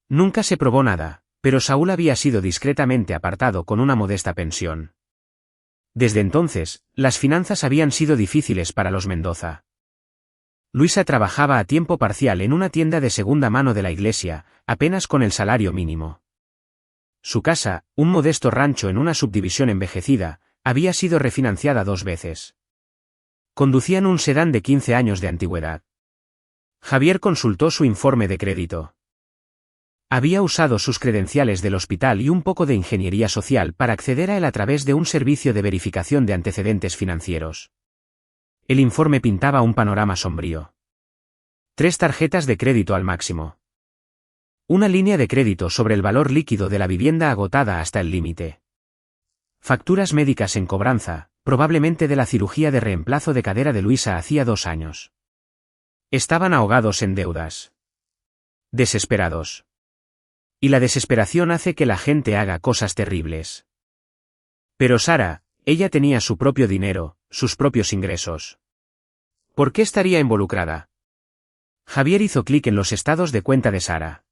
Nunca se probó nada, pero Saúl había sido discretamente apartado con una modesta pensión. Desde entonces, las finanzas habían sido difíciles para los Mendoza. Luisa trabajaba a tiempo parcial en una tienda de segunda mano de la iglesia, apenas con el salario mínimo. Su casa, un modesto rancho en una subdivisión envejecida, había sido refinanciada 2 veces. Conducían un sedán de 15 años de antigüedad. Javier consultó su informe de crédito. Había usado sus credenciales del hospital y un poco de ingeniería social para acceder a él a través de un servicio de verificación de antecedentes financieros. El informe pintaba un panorama sombrío. 3 tarjetas de crédito al máximo. Una línea de crédito sobre el valor líquido de la vivienda agotada hasta el límite. Facturas médicas en cobranza, probablemente de la cirugía de reemplazo de cadera de Luisa hacía 2 años. Estaban ahogados en deudas. Desesperados. Y la desesperación hace que la gente haga cosas terribles. Pero Sara, ella tenía su propio dinero, sus propios ingresos. ¿Por qué estaría involucrada? Javier hizo clic en los estados de cuenta de Sara.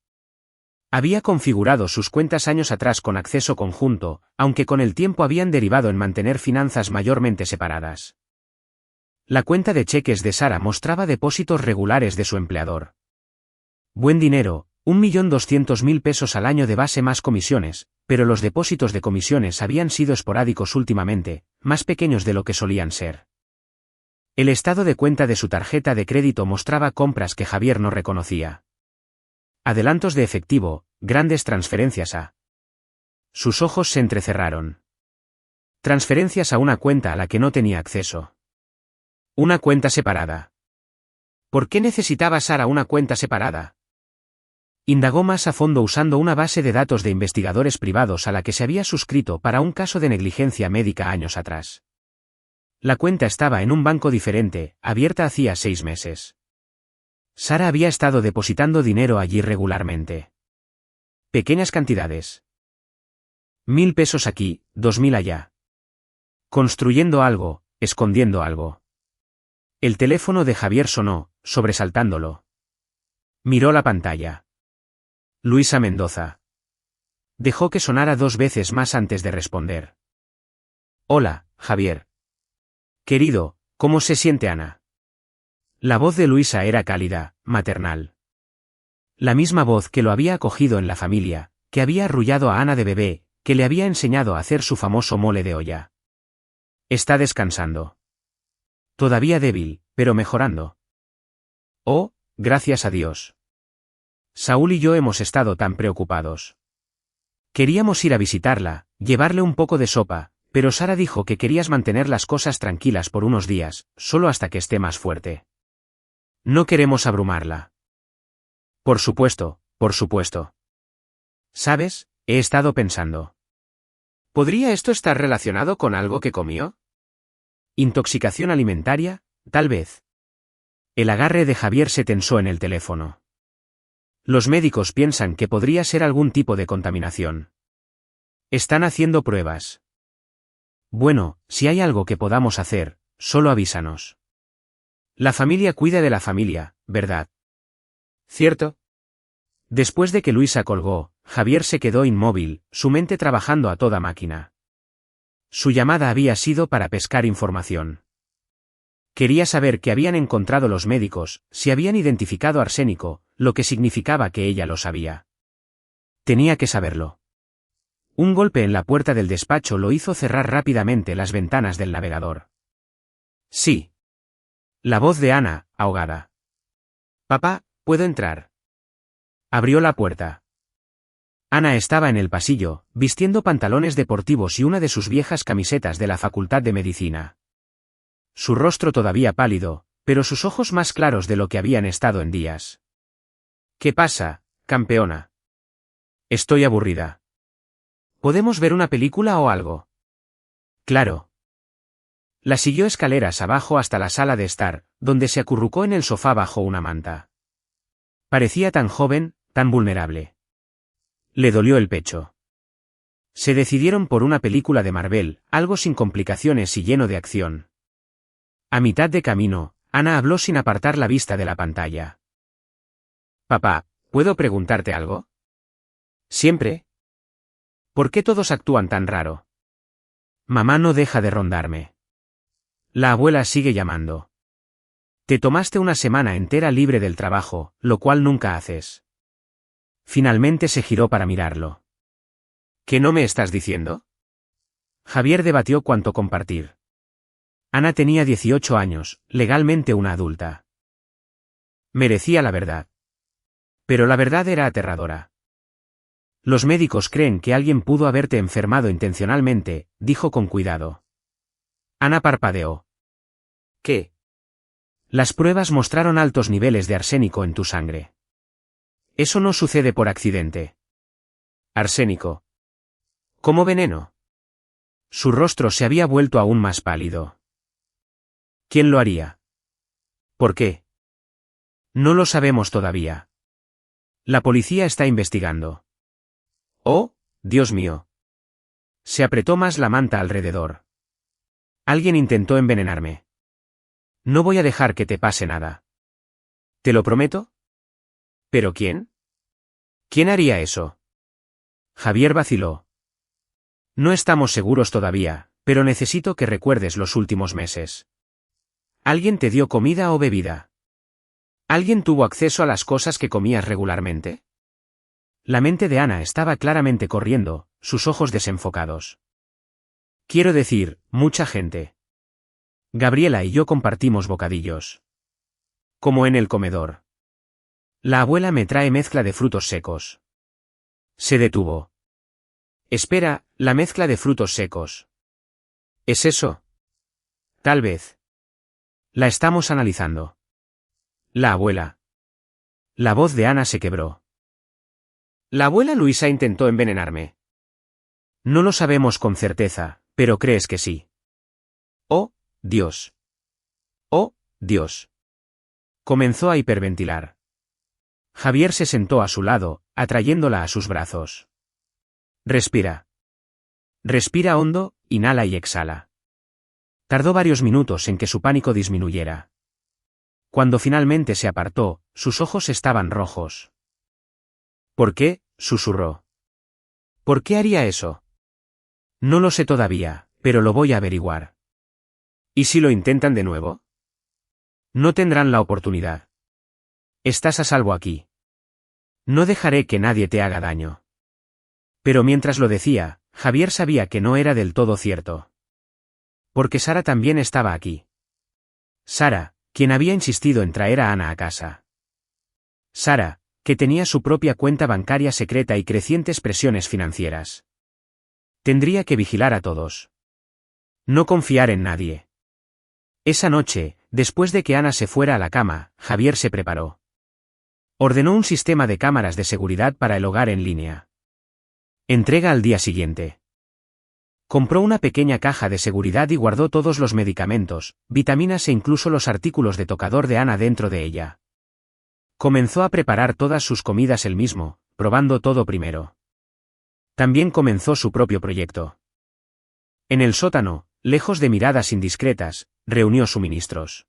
Había configurado sus cuentas años atrás con acceso conjunto, aunque con el tiempo habían derivado en mantener finanzas mayormente separadas. La cuenta de cheques de Sara mostraba depósitos regulares de su empleador. Buen dinero, 1.200.000 pesos al año de base más comisiones, pero los depósitos de comisiones habían sido esporádicos últimamente, más pequeños de lo que solían ser. El estado de cuenta de su tarjeta de crédito mostraba compras que Javier no reconocía. Adelantos de efectivo, grandes transferencias a... Sus ojos se entrecerraron. Transferencias a una cuenta a la que no tenía acceso. Una cuenta separada. ¿Por qué necesitaba Sara una cuenta separada? Indagó más a fondo usando una base de datos de investigadores privados a la que se había suscrito para un caso de negligencia médica años atrás. La cuenta estaba en un banco diferente, abierta hacía 6 meses. Sara había estado depositando dinero allí regularmente. Pequeñas cantidades. 1.000 pesos aquí, 2.000 allá. Construyendo algo, escondiendo algo. El teléfono de Javier sonó, sobresaltándolo. Miró la pantalla. Luisa Mendoza. Dejó que sonara 2 veces más antes de responder. Hola, Javier. Querido, ¿cómo se siente Ana? La voz de Luisa era cálida, maternal. La misma voz que lo había acogido en la familia, que había arrullado a Ana de bebé, que le había enseñado a hacer su famoso mole de olla. Está descansando. Todavía débil, pero mejorando. Oh, gracias a Dios. Saúl y yo hemos estado tan preocupados. Queríamos ir a visitarla, llevarle un poco de sopa, pero Sara dijo que querías mantener las cosas tranquilas por unos días, solo hasta que esté más fuerte. No queremos abrumarla. Por supuesto, por supuesto. ¿Sabes? He estado pensando. ¿Podría esto estar relacionado con algo que comió? ¿Intoxicación alimentaria? Tal vez. El agarre de Javier se tensó en el teléfono. Los médicos piensan que podría ser algún tipo de contaminación. Están haciendo pruebas. Bueno, si hay algo que podamos hacer, solo avísanos. La familia cuida de la familia, ¿verdad? ¿Cierto? Después de que Luisa colgó, Javier se quedó inmóvil, su mente trabajando a toda máquina. Su llamada había sido para pescar información. Quería saber qué habían encontrado los médicos, si habían identificado arsénico, lo que significaba que ella lo sabía. Tenía que saberlo. Un golpe en la puerta del despacho lo hizo cerrar rápidamente las ventanas del navegador. Sí. La voz de Ana, ahogada. Papá, ¿puedo entrar? Abrió la puerta. Ana estaba en el pasillo, vistiendo pantalones deportivos y una de sus viejas camisetas de la Facultad de Medicina. Su rostro todavía pálido, pero sus ojos más claros de lo que habían estado en días. ¿Qué pasa, campeona? Estoy aburrida. ¿Podemos ver una película o algo? Claro. La siguió escaleras abajo hasta la sala de estar, donde se acurrucó en el sofá bajo una manta. Parecía tan joven, tan vulnerable. Le dolió el pecho. Se decidieron por una película de Marvel, algo sin complicaciones y lleno de acción. A mitad de camino, Ana habló sin apartar la vista de la pantalla. Papá, ¿puedo preguntarte algo? ¿Siempre? ¿Por qué todos actúan tan raro? Mamá no deja de rondarme. La abuela sigue llamando. Te tomaste una semana entera libre del trabajo, lo cual nunca haces. Finalmente se giró para mirarlo. ¿Qué no me estás diciendo? Javier debatió cuánto compartir. Ana tenía 18 años, legalmente una adulta. Merecía la verdad. Pero la verdad era aterradora. Los médicos creen que alguien pudo haberte enfermado intencionalmente, dijo con cuidado. Ana parpadeó. ¿Qué? Las pruebas mostraron altos niveles de arsénico en tu sangre. Eso no sucede por accidente. Arsénico. ¿Como veneno? Su rostro se había vuelto aún más pálido. ¿Quién lo haría? ¿Por qué? No lo sabemos todavía. La policía está investigando. Oh, Dios mío. Se apretó más la manta alrededor. Alguien intentó envenenarme. No voy a dejar que te pase nada. ¿Te lo prometo? ¿Pero quién? ¿Quién haría eso? Javier vaciló. No estamos seguros todavía, pero necesito que recuerdes los últimos meses. ¿Alguien te dio comida o bebida? ¿Alguien tuvo acceso a las cosas que comías regularmente? La mente de Ana estaba claramente corriendo, sus ojos desenfocados. Quiero decir, mucha gente. Gabriela y yo compartimos bocadillos. Como en el comedor. La abuela me trae mezcla de frutos secos. Se detuvo. Espera, la mezcla de frutos secos. ¿Es eso? Tal vez. La estamos analizando. La abuela. La voz de Ana se quebró. ¿La abuela Luisa intentó envenenarme? No lo sabemos con certeza, pero crees que sí. Oh, Dios. Oh, Dios. Comenzó a hiperventilar. Javier se sentó a su lado, atrayéndola a sus brazos. Respira. Respira hondo, inhala y exhala. Tardó varios minutos en que su pánico disminuyera. Cuando finalmente se apartó, sus ojos estaban rojos. ¿Por qué?, susurró. ¿Por qué haría eso? No lo sé todavía, pero lo voy a averiguar. ¿Y si lo intentan de nuevo? No tendrán la oportunidad. Estás a salvo aquí. No dejaré que nadie te haga daño. Pero mientras lo decía, Javier sabía que no era del todo cierto. Porque Sara también estaba aquí. Sara, quien había insistido en traer a Ana a casa. Sara, que tenía su propia cuenta bancaria secreta y crecientes presiones financieras. Tendría que vigilar a todos. No confiar en nadie. Esa noche, después de que Ana se fuera a la cama, Javier se preparó. Ordenó un sistema de cámaras de seguridad para el hogar en línea. Entrega al día siguiente. Compró una pequeña caja de seguridad y guardó todos los medicamentos, vitaminas e incluso los artículos de tocador de Ana dentro de ella. Comenzó a preparar todas sus comidas él mismo, probando todo primero. También comenzó su propio proyecto. En el sótano, lejos de miradas indiscretas, reunió suministros.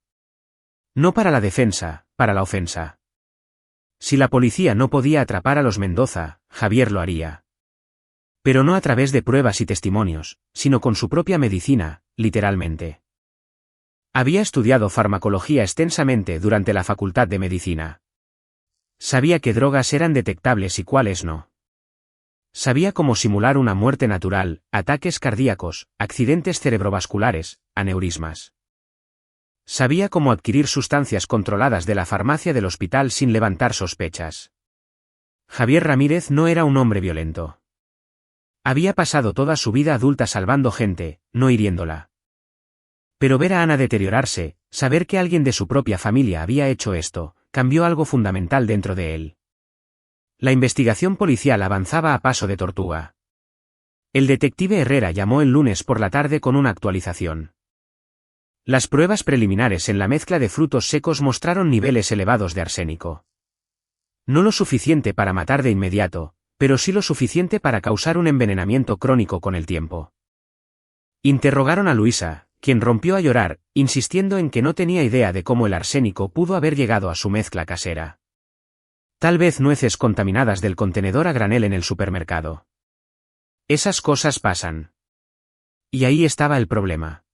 No para la defensa, para la ofensa. Si la policía no podía atrapar a los Mendoza, Javier lo haría. Pero no a través de pruebas y testimonios, sino con su propia medicina, literalmente. Había estudiado farmacología extensamente durante la facultad de medicina. Sabía qué drogas eran detectables y cuáles no. Sabía cómo simular una muerte natural, ataques cardíacos, accidentes cerebrovasculares, aneurismas. Sabía cómo adquirir sustancias controladas de la farmacia del hospital sin levantar sospechas. Javier Ramírez no era un hombre violento. Había pasado toda su vida adulta salvando gente, no hiriéndola. Pero ver a Ana deteriorarse, saber que alguien de su propia familia había hecho esto, cambió algo fundamental dentro de él. La investigación policial avanzaba a paso de tortuga. El detective Herrera llamó el lunes por la tarde con una actualización. Las pruebas preliminares en la mezcla de frutos secos mostraron niveles elevados de arsénico. No lo suficiente para matar de inmediato, pero sí lo suficiente para causar un envenenamiento crónico con el tiempo. Interrogaron a Luisa, quien rompió a llorar, insistiendo en que no tenía idea de cómo el arsénico pudo haber llegado a su mezcla casera. Tal vez nueces contaminadas del contenedor a granel en el supermercado. Esas cosas pasan. Y ahí estaba el problema.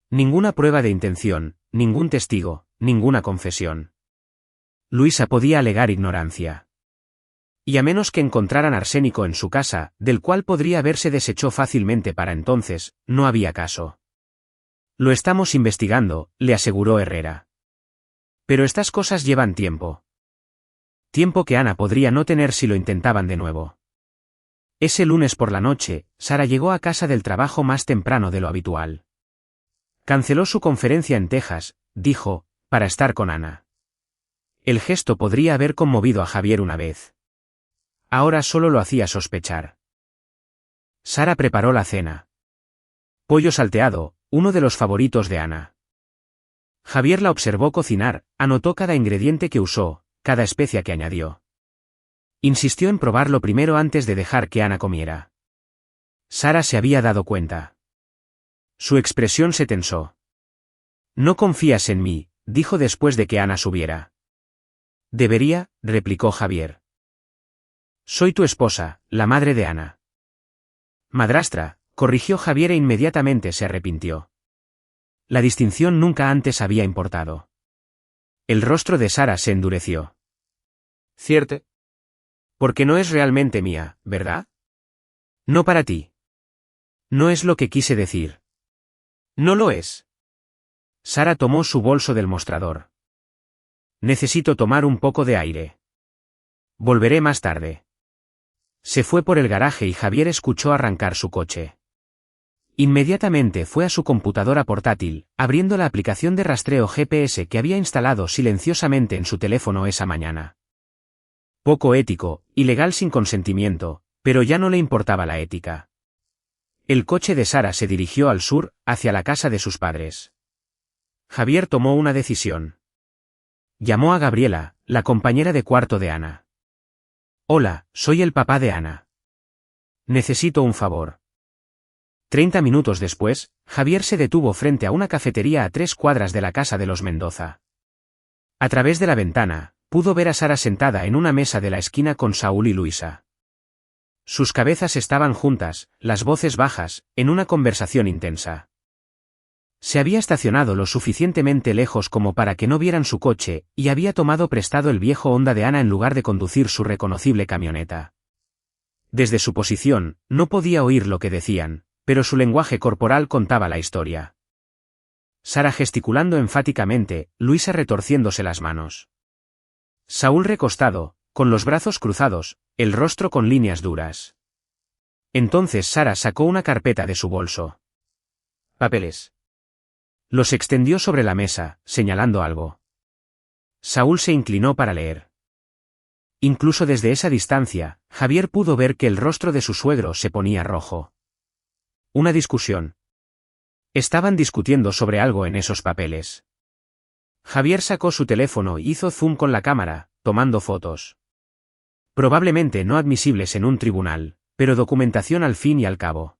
Ninguna prueba de intención, ningún testigo, ninguna confesión. Luisa podía alegar ignorancia. Y a menos que encontraran arsénico en su casa, del cual podría haberse desechó fácilmente para entonces, no había caso. Lo estamos investigando, le aseguró Herrera. Pero estas cosas llevan tiempo. Tiempo que Ana podría no tener si lo intentaban de nuevo. Ese lunes por la noche, Sara llegó a casa del trabajo más temprano de lo habitual. Canceló su conferencia en Texas, dijo, para estar con Ana. El gesto podría haber conmovido a Javier una vez. Ahora solo lo hacía sospechar. Sara preparó la cena. Pollo salteado, uno de los favoritos de Ana. Javier la observó cocinar, anotó cada ingrediente que usó, cada especia que añadió. Insistió en probarlo primero antes de dejar que Ana comiera. Sara se había dado cuenta. Su expresión se tensó. No confías en mí, dijo después de que Ana subiera. Debería, replicó Javier. Soy tu esposa, la madre de Ana. Madrastra, corrigió Javier e inmediatamente se arrepintió. La distinción nunca antes había importado. El rostro de Sara se endureció. ¿Cierto? Porque no es realmente mía, ¿verdad? No para ti. No es lo que quise decir. No lo es. Sara tomó su bolso del mostrador. Necesito tomar un poco de aire. Volveré más tarde. Se fue por el garaje y Javier escuchó arrancar su coche. Inmediatamente fue a su computadora portátil, abriendo la aplicación de rastreo GPS que había instalado silenciosamente en su teléfono esa mañana. Poco ético, ilegal sin consentimiento, pero ya no le importaba la ética. El coche de Sara se dirigió al sur, hacia la casa de sus padres. Javier tomó una decisión. Llamó a Gabriela, la compañera de cuarto de Ana. Hola, soy el papá de Ana. Necesito un favor. 30 minutos después, Javier se detuvo frente a una cafetería a 3 cuadras de la casa de los Mendoza. A través de la ventana, pudo ver a Sara sentada en una mesa de la esquina con Saúl y Luisa. Sus cabezas estaban juntas, las voces bajas, en una conversación intensa. Se había estacionado lo suficientemente lejos como para que no vieran su coche, y había tomado prestado el viejo Honda de Ana en lugar de conducir su reconocible camioneta. Desde su posición, no podía oír lo que decían, pero su lenguaje corporal contaba la historia. Sara gesticulando enfáticamente, Luisa retorciéndose las manos. Saúl recostado, con los brazos cruzados, el rostro con líneas duras. Entonces Sara sacó una carpeta de su bolso. Papeles. Los extendió sobre la mesa, señalando algo. Saúl se inclinó para leer. Incluso desde esa distancia, Javier pudo ver que el rostro de su suegro se ponía rojo. Una discusión. Estaban discutiendo sobre algo en esos papeles. Javier sacó su teléfono y hizo zoom con la cámara, tomando fotos. Probablemente no admisibles en un tribunal, pero documentación al fin y al cabo.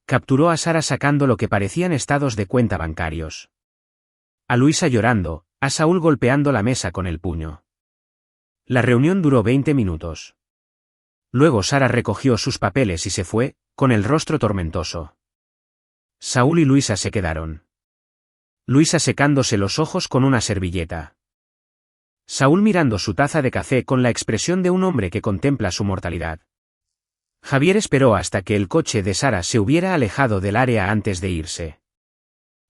Capturó a Sara sacando lo que parecían estados de cuenta bancarios. A Luisa llorando, a Saúl golpeando la mesa con el puño. La reunión duró 20 minutos. Luego Sara recogió sus papeles y se fue, con el rostro tormentoso. Saúl y Luisa se quedaron. Luisa secándose los ojos con una servilleta. Saúl mirando su taza de café con la expresión de un hombre que contempla su mortalidad. Javier esperó hasta que el coche de Sara se hubiera alejado del área antes de irse.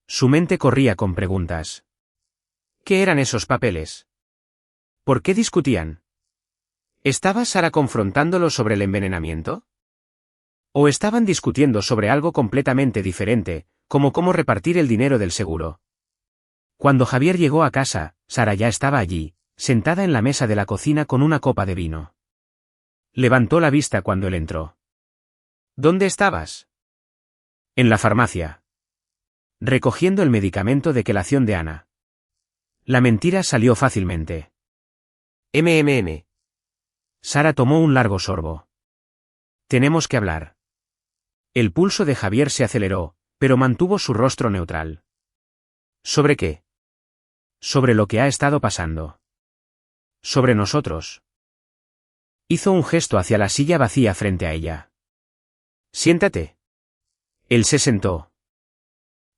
Su mente corría con preguntas. ¿Qué eran esos papeles? ¿Por qué discutían? ¿Estaba Sara confrontándolo sobre el envenenamiento? ¿O estaban discutiendo sobre algo completamente diferente, como cómo repartir el dinero del seguro? Cuando Javier llegó a casa, Sara ya estaba allí, sentada en la mesa de la cocina con una copa de vino. Levantó la vista cuando él entró. ¿Dónde estabas? En la farmacia. Recogiendo el medicamento de quelación de Ana. La mentira salió fácilmente. Sara tomó un largo sorbo. Tenemos que hablar. El pulso de Javier se aceleró, pero mantuvo su rostro neutral. ¿Sobre qué? Sobre lo que ha estado pasando. Sobre nosotros. Hizo un gesto hacia la silla vacía frente a ella. Siéntate. Él se sentó.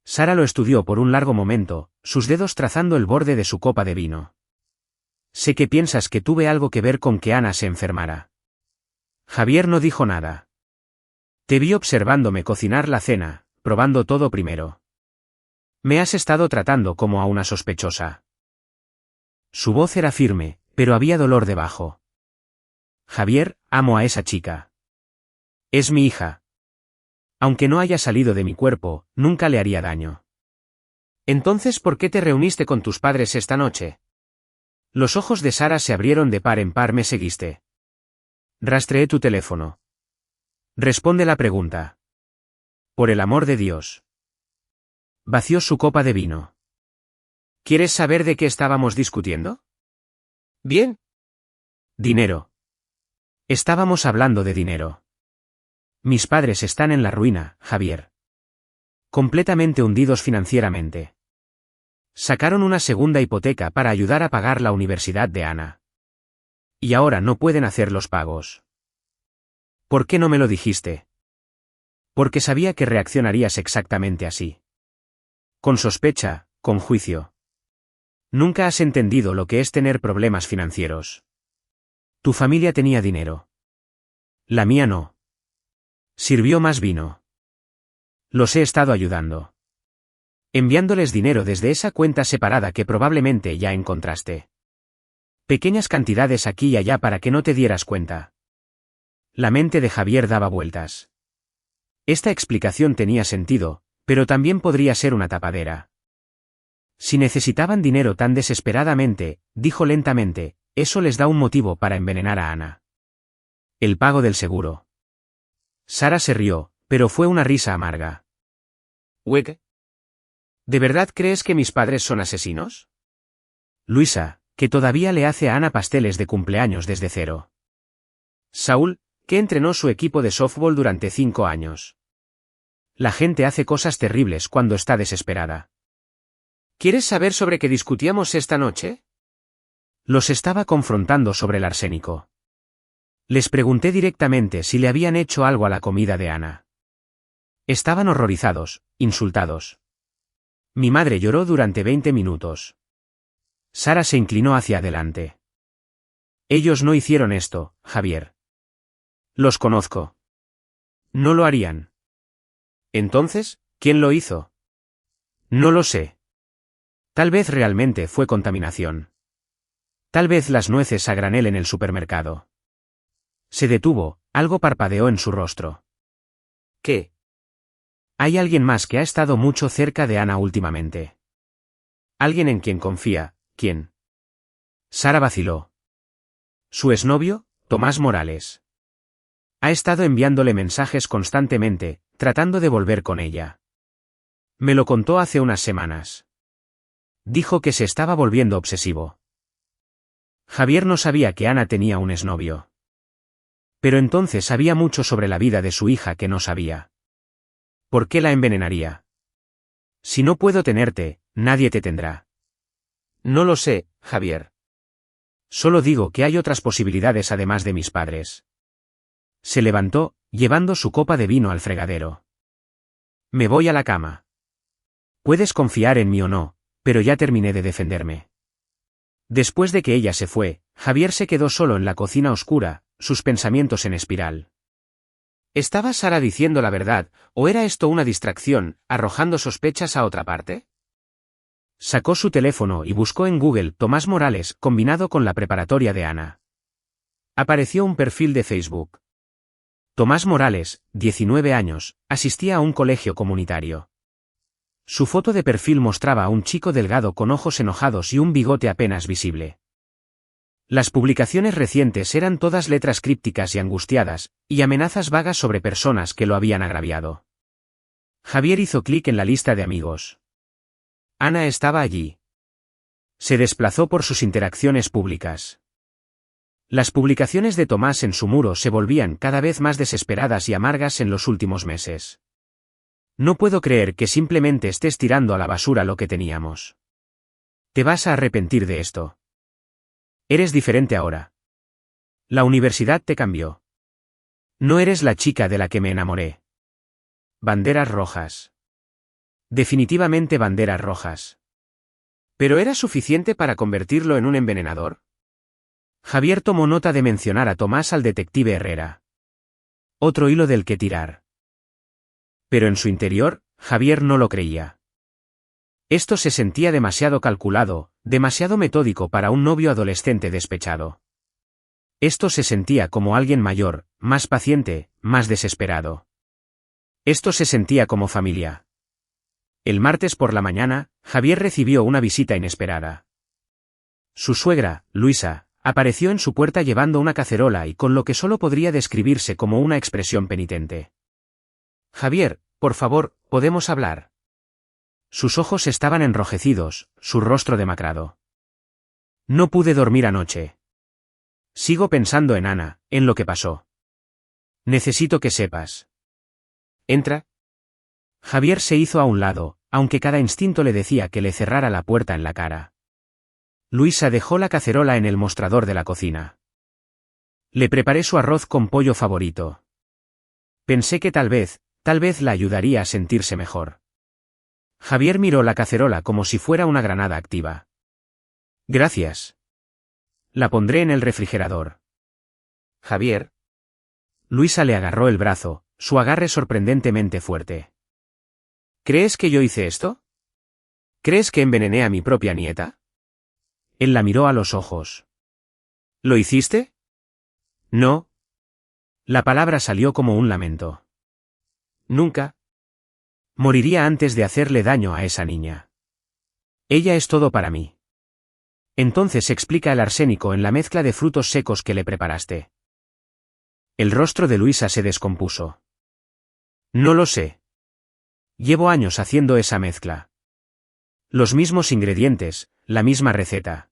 Sara lo estudió por un largo momento, sus dedos trazando el borde de su copa de vino. Sé que piensas que tuve algo que ver con que Ana se enfermara. Javier no dijo nada. Te vi observándome cocinar la cena, probando todo primero. Me has estado tratando como a una sospechosa. Su voz era firme, pero había dolor debajo. Javier, amo a esa chica. Es mi hija. Aunque no haya salido de mi cuerpo, nunca le haría daño. Entonces, ¿por qué te reuniste con tus padres esta noche? Los ojos de Sara se abrieron de par en par. ¿Me seguiste? Rastreé tu teléfono. Responde la pregunta. Por el amor de Dios. Vació su copa de vino. ¿Quieres saber de qué estábamos discutiendo? Bien. Dinero. Estábamos hablando de dinero. Mis padres están en la ruina, Javier. Completamente hundidos financieramente. Sacaron una segunda hipoteca para ayudar a pagar la universidad de Ana. Y ahora no pueden hacer los pagos. ¿Por qué no me lo dijiste? Porque sabía que reaccionarías exactamente así. Con sospecha, con juicio. Nunca has entendido lo que es tener problemas financieros. Tu familia tenía dinero. La mía no. Sirvió más vino. Los he estado ayudando. Enviándoles dinero desde esa cuenta separada que probablemente ya encontraste. Pequeñas cantidades aquí y allá para que no te dieras cuenta. La mente de Javier daba vueltas. Esta explicación tenía sentido, pero también podría ser una tapadera. Si necesitaban dinero tan desesperadamente, dijo lentamente, eso les da un motivo para envenenar a Ana. El pago del seguro. Sara se rió, pero fue una risa amarga. ¿Weg? ¿De verdad crees que mis padres son asesinos? Luisa, que todavía le hace a Ana pasteles de cumpleaños desde cero. Saúl, que entrenó su equipo de softball durante 5 años. La gente hace cosas terribles cuando está desesperada. ¿Quieres saber sobre qué discutíamos esta noche? Los estaba confrontando sobre el arsénico. Les pregunté directamente si le habían hecho algo a la comida de Ana. Estaban horrorizados, insultados. Mi madre lloró durante 20 minutos. Sara se inclinó hacia adelante. Ellos no hicieron esto, Javier. Los conozco. No lo harían. Entonces, ¿quién lo hizo? No lo sé. Tal vez realmente fue contaminación. Tal vez las nueces a granel en el supermercado. Se detuvo, algo parpadeó en su rostro. ¿Qué? Hay alguien más que ha estado mucho cerca de Ana últimamente. Alguien en quien confía, ¿quién? Sara vaciló. Su exnovio, Tomás Morales. Ha estado enviándole mensajes constantemente, tratando de volver con ella. Me lo contó hace unas semanas. Dijo que se estaba volviendo obsesivo. Javier no sabía que Ana tenía un exnovio. Pero entonces sabía mucho sobre la vida de su hija que no sabía. ¿Por qué la envenenaría? Si no puedo tenerte, nadie te tendrá. No lo sé, Javier. Solo digo que hay otras posibilidades además de mis padres. Se levantó, llevando su copa de vino al fregadero. Me voy a la cama. Puedes confiar en mí o no, pero ya terminé de defenderme. Después de que ella se fue, Javier se quedó solo en la cocina oscura, sus pensamientos en espiral. ¿Estaba Sara diciendo la verdad, o era esto una distracción, arrojando sospechas a otra parte? Sacó su teléfono y buscó en Google Tomás Morales combinado con la preparatoria de Ana. Apareció un perfil de Facebook. Tomás Morales, 19 años, asistía a un colegio comunitario. Su foto de perfil mostraba a un chico delgado con ojos enojados y un bigote apenas visible. Las publicaciones recientes eran todas letras crípticas y angustiadas, y amenazas vagas sobre personas que lo habían agraviado. Javier hizo clic en la lista de amigos. Ana estaba allí. Se desplazó por sus interacciones públicas. Las publicaciones de Tomás en su muro se volvían cada vez más desesperadas y amargas en los últimos meses. No puedo creer que simplemente estés tirando a la basura lo que teníamos. Te vas a arrepentir de esto. Eres diferente ahora. La universidad te cambió. No eres la chica de la que me enamoré. Banderas rojas. Definitivamente banderas rojas. ¿Pero era suficiente para convertirlo en un envenenador? Javier tomó nota de mencionar a Tomás al detective Herrera. Otro hilo del que tirar. Pero en su interior, Javier no lo creía. Esto se sentía demasiado calculado, demasiado metódico para un novio adolescente despechado. Esto se sentía como alguien mayor, más paciente, más desesperado. Esto se sentía como familia. El martes por la mañana, Javier recibió una visita inesperada. Su suegra, Luisa, apareció en su puerta llevando una cacerola y con lo que solo podría describirse como una expresión penitente. Javier, por favor, ¿podemos hablar? Sus ojos estaban enrojecidos, su rostro demacrado. No pude dormir anoche. Sigo pensando en Ana, en lo que pasó. Necesito que sepas. Entra. Javier se hizo a un lado, aunque cada instinto le decía que le cerrara la puerta en la cara. Luisa dejó la cacerola en el mostrador de la cocina. Le preparé su arroz con pollo favorito. Pensé que tal vez la ayudaría a sentirse mejor. Javier miró la cacerola como si fuera una granada activa. Gracias. La pondré en el refrigerador. Javier. Luisa le agarró el brazo, su agarre sorprendentemente fuerte. ¿Crees que yo hice esto? ¿Crees que envenené a mi propia nieta? Él la miró a los ojos. ¿Lo hiciste? No. La palabra salió como un lamento. Nunca. Moriría antes de hacerle daño a esa niña. Ella es todo para mí. Entonces explica el arsénico en la mezcla de frutos secos que le preparaste. El rostro de Luisa se descompuso. No lo sé. Llevo años haciendo esa mezcla. Los mismos ingredientes, la misma receta.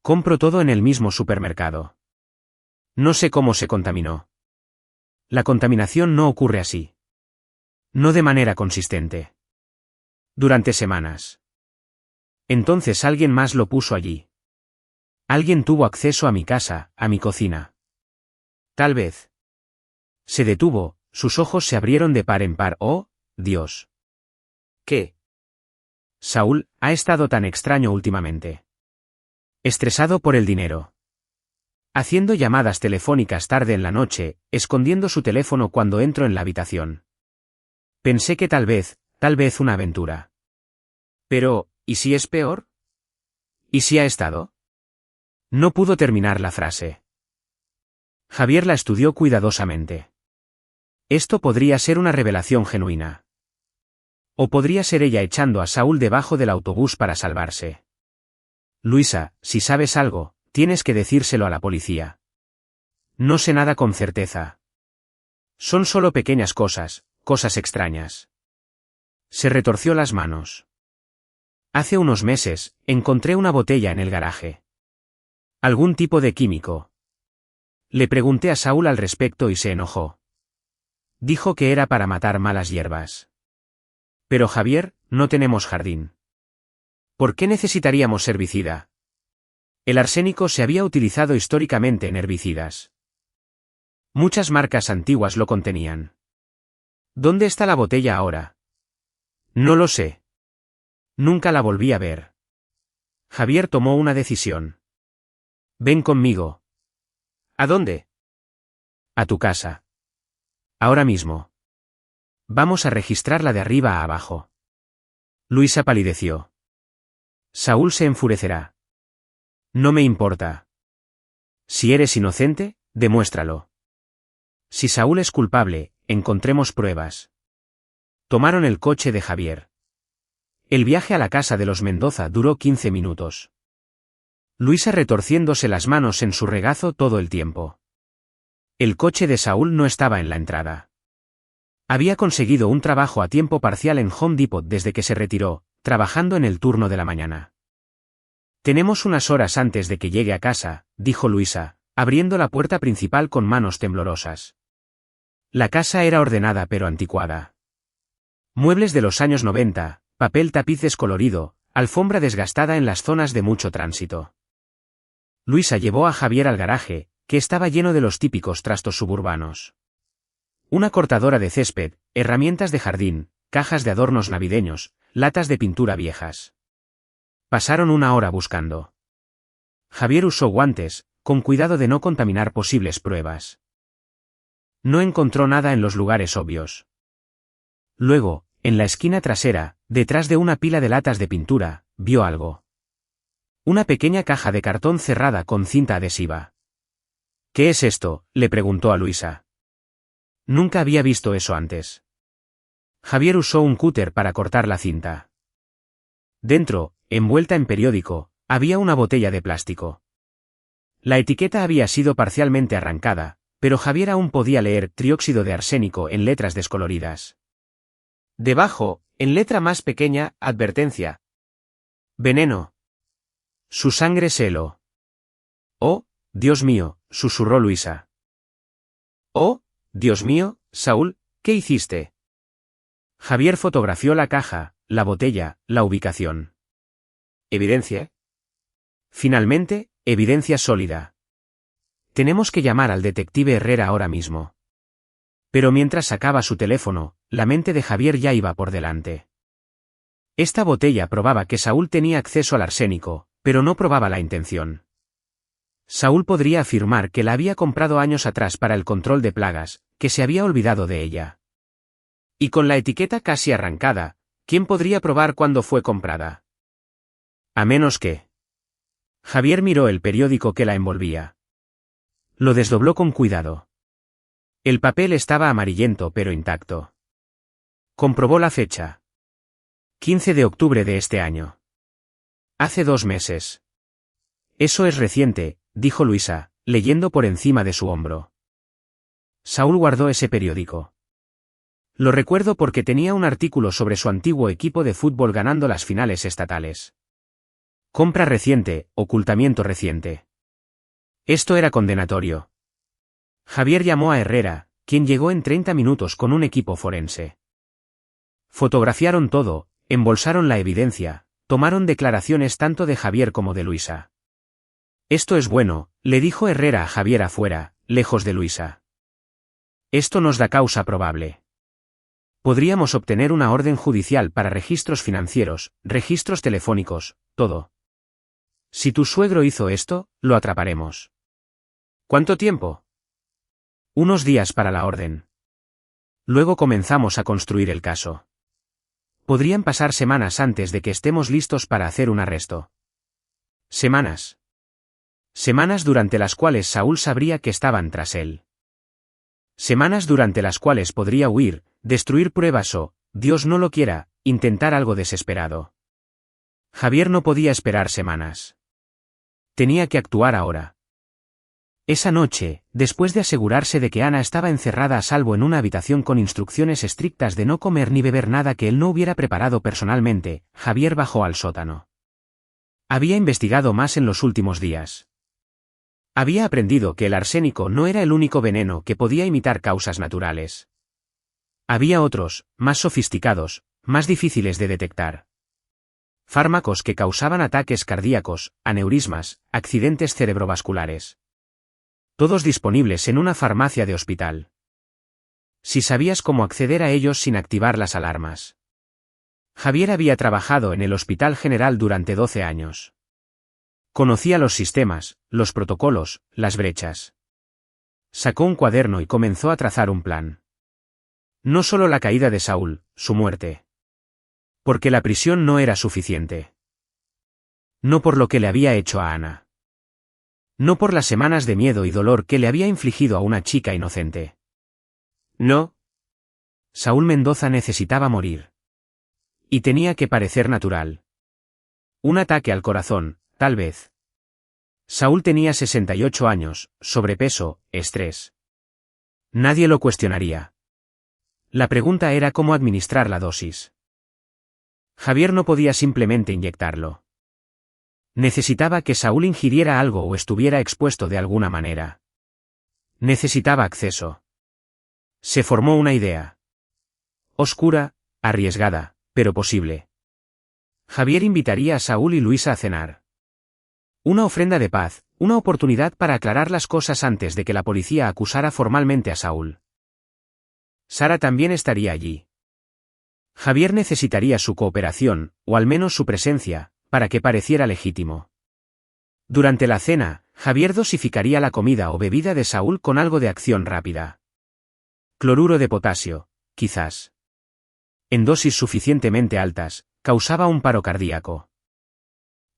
Compro todo en el mismo supermercado. No sé cómo se contaminó. La contaminación no ocurre así. No de manera consistente. Durante semanas. Entonces alguien más lo puso allí. Alguien tuvo acceso a mi casa, a mi cocina. Tal vez. Se detuvo, sus ojos se abrieron de par en par. ¡Oh, Dios! ¿Qué? Saúl, ha estado tan extraño últimamente. Estresado por el dinero. Haciendo llamadas telefónicas tarde en la noche, escondiendo su teléfono cuando entro en la habitación. Pensé que tal vez una aventura. Pero, ¿y si es peor? ¿Y si ha estado? No pudo terminar la frase. Javier la estudió cuidadosamente. Esto podría ser una revelación genuina. O podría ser ella echando a Saúl debajo del autobús para salvarse. Luisa, si sabes algo, tienes que decírselo a la policía. No sé nada con certeza. Son solo pequeñas cosas extrañas. Se retorció las manos. Hace unos meses, encontré una botella en el garaje. Algún tipo de químico. Le pregunté a Saúl al respecto y se enojó. Dijo que era para matar malas hierbas. Pero Javier, no tenemos jardín. ¿Por qué necesitaríamos herbicida? El arsénico se había utilizado históricamente en herbicidas. Muchas marcas antiguas lo contenían. ¿Dónde está la botella ahora? No lo sé. Nunca la volví a ver. Javier tomó una decisión. Ven conmigo. ¿A dónde? A tu casa. Ahora mismo. Vamos a registrarla de arriba a abajo. Luisa palideció. Saúl se enfurecerá. No me importa. Si eres inocente, demuéstralo. Si Saúl es culpable, encontremos pruebas. Tomaron el coche de Javier. El viaje a la casa de los Mendoza duró 15 minutos. Luisa retorciéndose las manos en su regazo todo el tiempo. El coche de Saúl no estaba en la entrada. Había conseguido un trabajo a tiempo parcial en Home Depot desde que se retiró, trabajando en el turno de la mañana. Tenemos unas horas antes de que llegue a casa, dijo Luisa, abriendo la puerta principal con manos temblorosas. La casa era ordenada pero anticuada. Muebles de los años 90, papel tapiz descolorido, alfombra desgastada en las zonas de mucho tránsito. Luisa llevó a Javier al garaje, que estaba lleno de los típicos trastos suburbanos. Una cortadora de césped, herramientas de jardín, cajas de adornos navideños, latas de pintura viejas. Pasaron una hora buscando. Javier usó guantes, con cuidado de no contaminar posibles pruebas. No encontró nada en los lugares obvios. Luego, en la esquina trasera, detrás de una pila de latas de pintura, vio algo. Una pequeña caja de cartón cerrada con cinta adhesiva. ¿Qué es esto?, le preguntó a Luisa. Nunca había visto eso antes. Javier usó un cúter para cortar la cinta. Dentro, envuelta en periódico, había una botella de plástico. La etiqueta había sido parcialmente arrancada, pero Javier aún podía leer trióxido de arsénico en letras descoloridas. Debajo, en letra más pequeña, advertencia. Veneno. Su sangre se heló. Oh, Dios mío, susurró Luisa. Oh, Dios mío, Saúl, ¿qué hiciste? Javier fotografió la caja, la botella, la ubicación. ¿Evidencia? Finalmente, evidencia sólida. Tenemos que llamar al detective Herrera ahora mismo. Pero mientras sacaba su teléfono, la mente de Javier ya iba por delante. Esta botella probaba que Saúl tenía acceso al arsénico, pero no probaba la intención. Saúl podría afirmar que la había comprado años atrás para el control de plagas, que se había olvidado de ella. Y con la etiqueta casi arrancada, ¿quién podría probar cuándo fue comprada? A menos que... Javier miró el periódico que la envolvía. Lo desdobló con cuidado. El papel estaba amarillento pero intacto. Comprobó la fecha. 15 de octubre de este año. Hace 2 meses. Eso es reciente, dijo Luisa, leyendo por encima de su hombro. Saúl guardó ese periódico. Lo recuerdo porque tenía un artículo sobre su antiguo equipo de fútbol ganando las finales estatales. Compra reciente, ocultamiento reciente. Esto era condenatorio. Javier llamó a Herrera, quien llegó en 30 minutos con un equipo forense. Fotografiaron todo, embolsaron la evidencia, tomaron declaraciones tanto de Javier como de Luisa. Esto es bueno, le dijo Herrera a Javier afuera, lejos de Luisa. Esto nos da causa probable. Podríamos obtener una orden judicial para registros financieros, registros telefónicos, todo. Si tu suegro hizo esto, lo atraparemos. ¿Cuánto tiempo? Unos días para la orden. Luego comenzamos a construir el caso. Podrían pasar semanas antes de que estemos listos para hacer un arresto. Semanas. Semanas durante las cuales Saúl sabría que estaban tras él. Semanas durante las cuales podría huir, destruir pruebas o, Dios no lo quiera, intentar algo desesperado. Javier no podía esperar semanas. Tenía que actuar ahora. Esa noche, después de asegurarse de que Ana estaba encerrada a salvo en una habitación con instrucciones estrictas de no comer ni beber nada que él no hubiera preparado personalmente, Javier bajó al sótano. Había investigado más en los últimos días. Había aprendido que el arsénico no era el único veneno que podía imitar causas naturales. Había otros, más sofisticados, más difíciles de detectar. Fármacos que causaban ataques cardíacos, aneurismas, accidentes cerebrovasculares. Todos disponibles en una farmacia de hospital. Si sabías cómo acceder a ellos sin activar las alarmas. Javier había trabajado en el Hospital General durante 12 años. Conocía los sistemas, los protocolos, las brechas. Sacó un cuaderno y comenzó a trazar un plan. No solo la caída de Saúl, su muerte. Porque la prisión no era suficiente. No por lo que le había hecho a Ana. No por las semanas de miedo y dolor que le había infligido a una chica inocente. No. Saúl Mendoza necesitaba morir. Y tenía que parecer natural. Un ataque al corazón, tal vez. Saúl tenía 68 años, sobrepeso, estrés. Nadie lo cuestionaría. La pregunta era cómo administrar la dosis. Javier no podía simplemente inyectarlo. Necesitaba que Saúl ingiriera algo o estuviera expuesto de alguna manera. Necesitaba acceso. Se formó una idea. Oscura, arriesgada, pero posible. Javier invitaría a Saúl y Luisa a cenar. Una ofrenda de paz, una oportunidad para aclarar las cosas antes de que la policía acusara formalmente a Saúl. Sara también estaría allí. Javier necesitaría su cooperación, o al menos su presencia, para que pareciera legítimo. Durante la cena, Javier dosificaría la comida o bebida de Saúl con algo de acción rápida. Cloruro de potasio, quizás. En dosis suficientemente altas, causaba un paro cardíaco.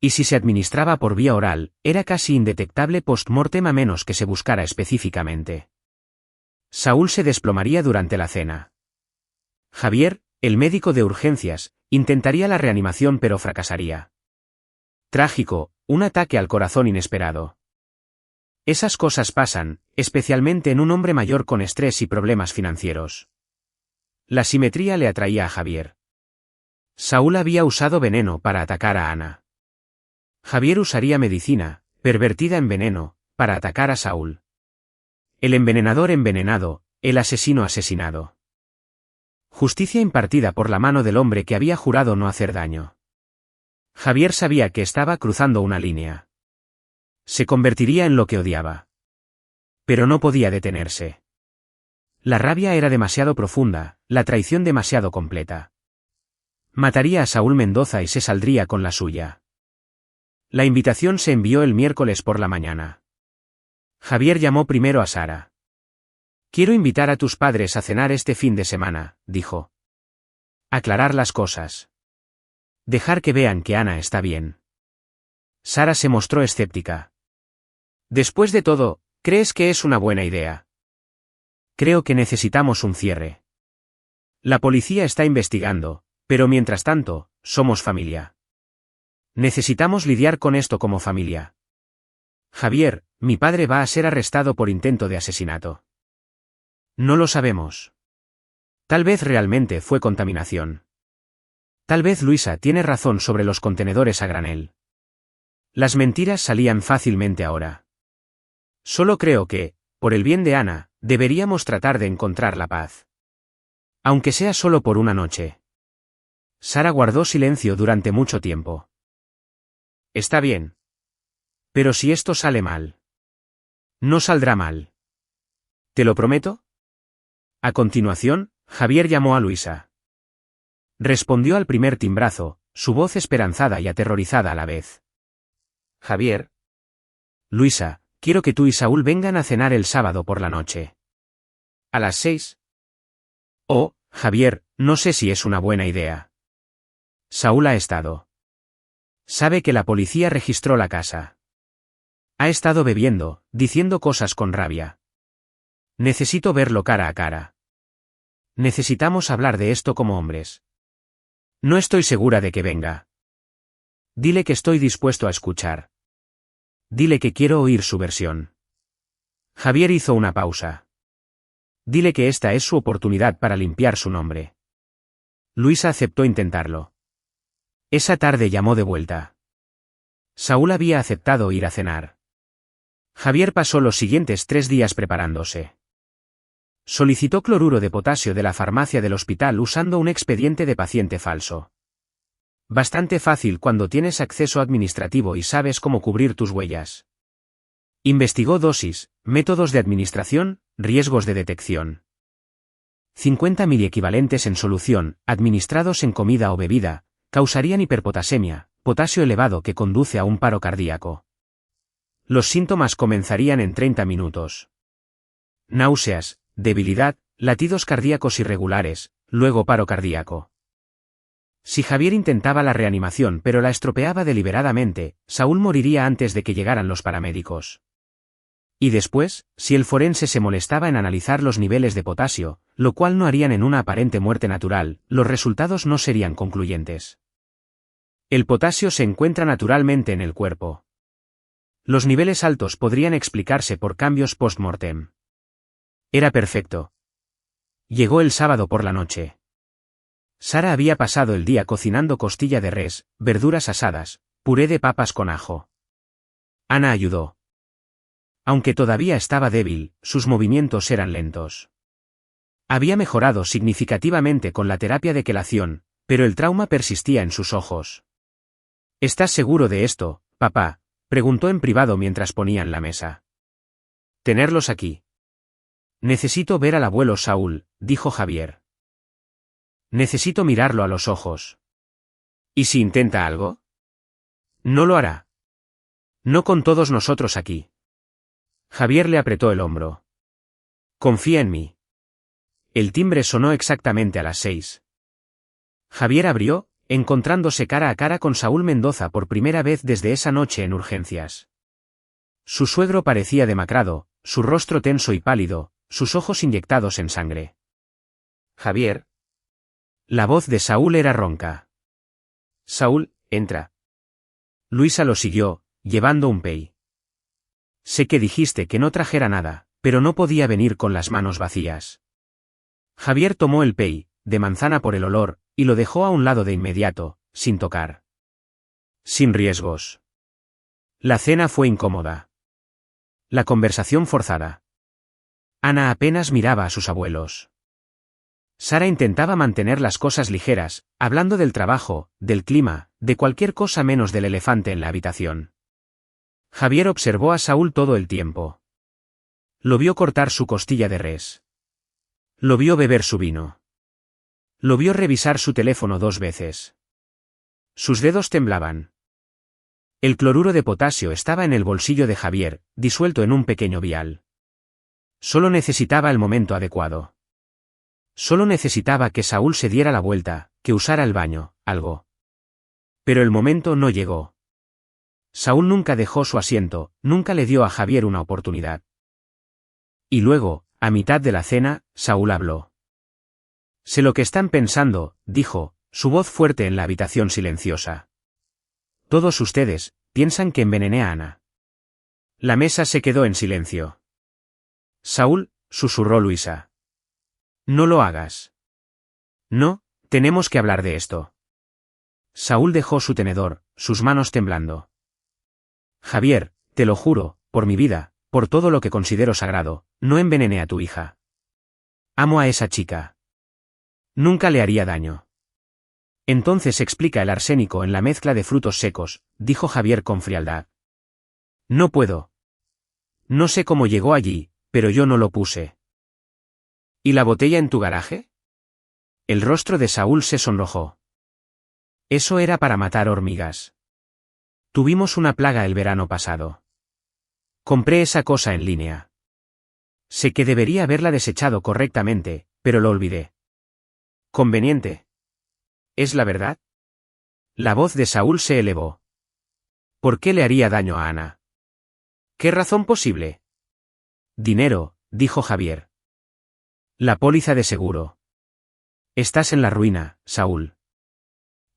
Y si se administraba por vía oral, era casi indetectable post-mortem a menos que se buscara específicamente. Saúl se desplomaría durante la cena. Javier, el médico de urgencias, intentaría la reanimación pero fracasaría. Trágico, un ataque al corazón inesperado. Esas cosas pasan, especialmente en un hombre mayor con estrés y problemas financieros. La simetría le atraía a Javier. Saúl había usado veneno para atacar a Ana. Javier usaría medicina, pervertida en veneno, para atacar a Saúl. El envenenador envenenado, el asesino asesinado. Justicia impartida por la mano del hombre que había jurado no hacer daño. Javier sabía que estaba cruzando una línea. Se convertiría en lo que odiaba. Pero no podía detenerse. La rabia era demasiado profunda, la traición demasiado completa. Mataría a Saúl Mendoza y se saldría con la suya. La invitación se envió el miércoles por la mañana. Javier llamó primero a Sara. «Quiero invitar a tus padres a cenar este fin de semana», dijo. «Aclarar las cosas. Dejar que vean que Ana está bien». Sara se mostró escéptica. «Después de todo, ¿crees que es una buena idea?» «Creo que necesitamos un cierre. La policía está investigando, pero mientras tanto, somos familia. Necesitamos lidiar con esto como familia. Javier, mi padre va a ser arrestado por intento de asesinato. No lo sabemos. Tal vez realmente fue contaminación. Tal vez Luisa tiene razón sobre los contenedores a granel. Las mentiras salían fácilmente ahora. Solo creo que, por el bien de Ana, deberíamos tratar de encontrar la paz. Aunque sea solo por una noche». Sara guardó silencio durante mucho tiempo. «Está bien. Pero si esto sale mal». «No saldrá mal. ¿Te lo prometo?» A continuación, Javier llamó a Luisa. Respondió al primer timbrazo, su voz esperanzada y aterrorizada a la vez. «Javier». «Luisa, quiero que tú y Saúl vengan a cenar el sábado por la noche. ¿A las 6? «Oh, Javier, no sé si es una buena idea. Saúl ha estado. Sabe que la policía registró la casa. Ha estado bebiendo, diciendo cosas con rabia. Necesito verlo cara a cara. Necesitamos hablar de esto como hombres. No estoy segura de que venga. Dile que estoy dispuesto a escuchar. Dile que quiero oír su versión». Javier hizo una pausa. «Dile que esta es su oportunidad para limpiar su nombre». Luisa aceptó intentarlo. Esa tarde llamó de vuelta. Saúl había aceptado ir a cenar. Javier pasó los siguientes 3 días preparándose. Solicitó cloruro de potasio de la farmacia del hospital usando un expediente de paciente falso. Bastante fácil cuando tienes acceso administrativo y sabes cómo cubrir tus huellas. Investigó dosis, métodos de administración, riesgos de detección. 50 miliequivalentes en solución, administrados en comida o bebida, causarían hiperpotasemia, potasio elevado que conduce a un paro cardíaco. Los síntomas comenzarían en 30 minutos. Náuseas, debilidad, latidos cardíacos irregulares, luego paro cardíaco. Si Javier intentaba la reanimación pero la estropeaba deliberadamente, Saúl moriría antes de que llegaran los paramédicos. Y después, si el forense se molestaba en analizar los niveles de potasio, lo cual no harían en una aparente muerte natural, los resultados no serían concluyentes. El potasio se encuentra naturalmente en el cuerpo. Los niveles altos podrían explicarse por cambios post-mortem. Era perfecto. Llegó el sábado por la noche. Sara había pasado el día cocinando costilla de res, verduras asadas, puré de papas con ajo. Ana ayudó. Aunque todavía estaba débil, sus movimientos eran lentos. Había mejorado significativamente con la terapia de quelación, pero el trauma persistía en sus ojos. ¿Estás seguro de esto, papá?, preguntó en privado mientras ponían la mesa. Tenerlos aquí. Necesito ver al abuelo Saúl, dijo Javier. Necesito mirarlo a los ojos. ¿Y si intenta algo? No lo hará. No con todos nosotros aquí. Javier le apretó el hombro. Confía en mí. El timbre sonó exactamente a las 6. Javier abrió, encontrándose cara a cara con Saúl Mendoza por primera vez desde esa noche en urgencias. Su suegro parecía demacrado, su rostro tenso y pálido, sus ojos inyectados en sangre. Javier. La voz de Saúl era ronca. Saúl, entra. Luisa lo siguió, llevando un pey. Sé que dijiste que no trajera nada, pero no podía venir con las manos vacías. Javier tomó el pey, de manzana por el olor, y lo dejó a un lado de inmediato, sin tocar. Sin riesgos. La cena fue incómoda. La conversación forzada. Ana apenas miraba a sus abuelos. Sara intentaba mantener las cosas ligeras, hablando del trabajo, del clima, de cualquier cosa menos del elefante en la habitación. Javier observó a Saúl todo el tiempo. Lo vio cortar su costilla de res. Lo vio beber su vino. Lo vio revisar su teléfono 2 veces. Sus dedos temblaban. El cloruro de potasio estaba en el bolsillo de Javier, disuelto en un pequeño vial. Solo necesitaba el momento adecuado. Solo necesitaba que Saúl se diera la vuelta, que usara el baño, algo. Pero el momento no llegó. Saúl nunca dejó su asiento, nunca le dio a Javier una oportunidad. Y luego, a mitad de la cena, Saúl habló. Sé lo que están pensando, dijo, su voz fuerte en la habitación silenciosa. Todos ustedes, piensan que envenené a Ana. La mesa se quedó en silencio. Saúl, susurró Luisa. No lo hagas. No, tenemos que hablar de esto. Saúl dejó su tenedor, sus manos temblando. Javier, te lo juro, por mi vida, por todo lo que considero sagrado, no envenené a tu hija. Amo a esa chica. Nunca le haría daño. Entonces explica el arsénico en la mezcla de frutos secos, dijo Javier con frialdad. No puedo. No sé cómo llegó allí, pero yo no lo puse. ¿Y la botella en tu garaje? El rostro de Saúl se sonrojó. Eso era para matar hormigas. Tuvimos una plaga el verano pasado. Compré esa cosa en línea. Sé que debería haberla desechado correctamente, pero lo olvidé. Conveniente. ¿Es la verdad? La voz de Saúl se elevó. ¿Por qué le haría daño a Ana? ¿Qué razón posible? Dinero, dijo Javier. La póliza de seguro. Estás en la ruina, Saúl.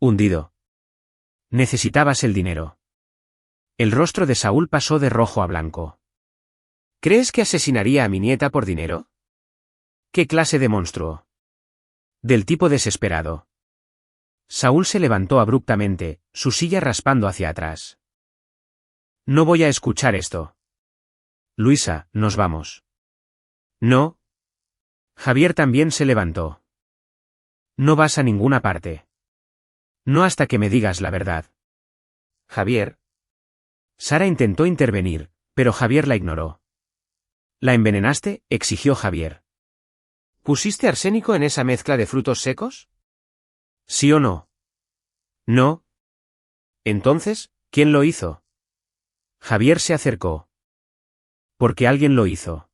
Hundido. Necesitabas el dinero. El rostro de Saúl pasó de rojo a blanco. ¿Crees que asesinaría a mi nieta por dinero? ¿Qué clase de monstruo? Del tipo desesperado. Saúl se levantó abruptamente, su silla raspando hacia atrás. No voy a escuchar esto. Luisa, nos vamos. No. Javier también se levantó. No vas a ninguna parte. No hasta que me digas la verdad. Javier. Sara intentó intervenir, pero Javier la ignoró. ¿La envenenaste?, exigió Javier. ¿Pusiste arsénico en esa mezcla de frutos secos? ¿Sí o no? No. Entonces, ¿quién lo hizo? Javier se acercó. Porque alguien lo hizo.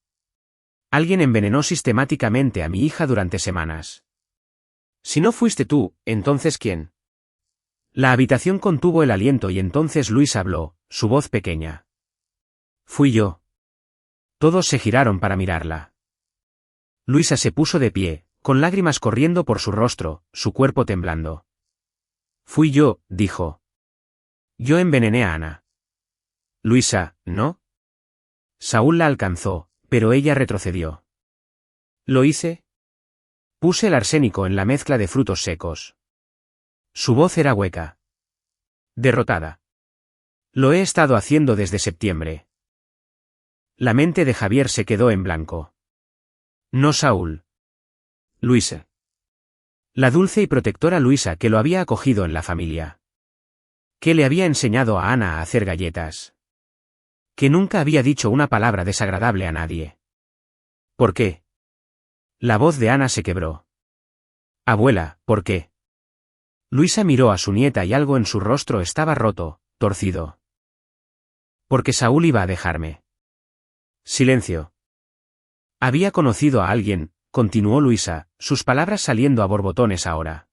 Alguien envenenó sistemáticamente a mi hija durante semanas. Si no fuiste tú, ¿entonces quién? La habitación contuvo el aliento y entonces Luis habló, su voz pequeña. Fui yo. Todos se giraron para mirarla. Luisa se puso de pie, con lágrimas corriendo por su rostro, su cuerpo temblando. Fui yo, dijo. Yo envenené a Ana. Luisa, ¿no? Saúl la alcanzó, pero ella retrocedió. ¿Lo hice? Puse el arsénico en la mezcla de frutos secos. Su voz era hueca. Derrotada. Lo he estado haciendo desde septiembre. La mente de Javier se quedó en blanco. No Saúl. Luisa. La dulce y protectora Luisa que lo había acogido en la familia. Que le había enseñado a Ana a hacer galletas. Que nunca había dicho una palabra desagradable a nadie. ¿Por qué? La voz de Ana se quebró. Abuela, ¿por qué? Luisa miró a su nieta y algo en su rostro estaba roto, torcido. Porque Saúl iba a dejarme. Silencio. Había conocido a alguien, continuó Luisa, sus palabras saliendo a borbotones ahora.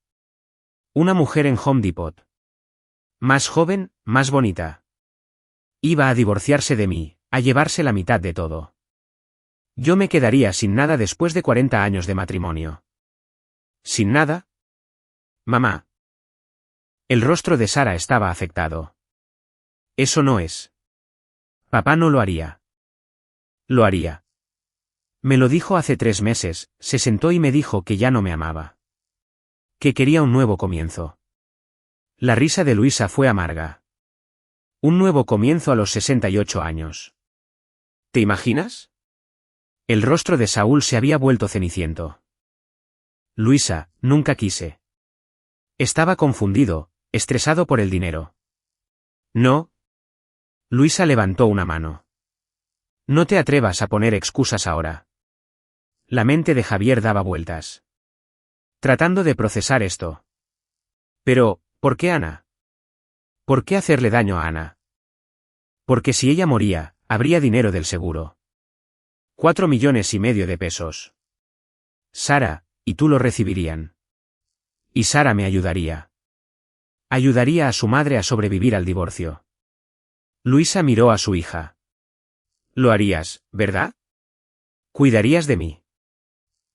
Una mujer en Home Depot. Más joven, más bonita. Iba a divorciarse de mí, a llevarse la mitad de todo. Yo me quedaría sin nada después de 40 años de matrimonio. ¿Sin nada? Mamá. El rostro de Sara estaba afectado. Eso no es. Papá no lo haría. Lo haría. Me lo dijo hace 3 meses, se sentó y me dijo que ya no me amaba. Que quería un nuevo comienzo. La risa de Luisa fue amarga. Un nuevo comienzo a los 68 años. ¿Te imaginas? El rostro de Saúl se había vuelto ceniciento. Luisa, nunca quise. Estaba confundido, estresado por el dinero. No. Luisa levantó una mano. No te atrevas a poner excusas ahora. La mente de Javier daba vueltas. Tratando de procesar esto. Pero, ¿por qué Ana? ¿Por qué hacerle daño a Ana? Porque si ella moría, habría dinero del seguro. 4,5 millones de pesos. Sara, y tú lo recibirían. Y Sara me ayudaría. Ayudaría a su madre a sobrevivir al divorcio. Luisa miró a su hija. Lo harías, ¿verdad? Cuidarías de mí.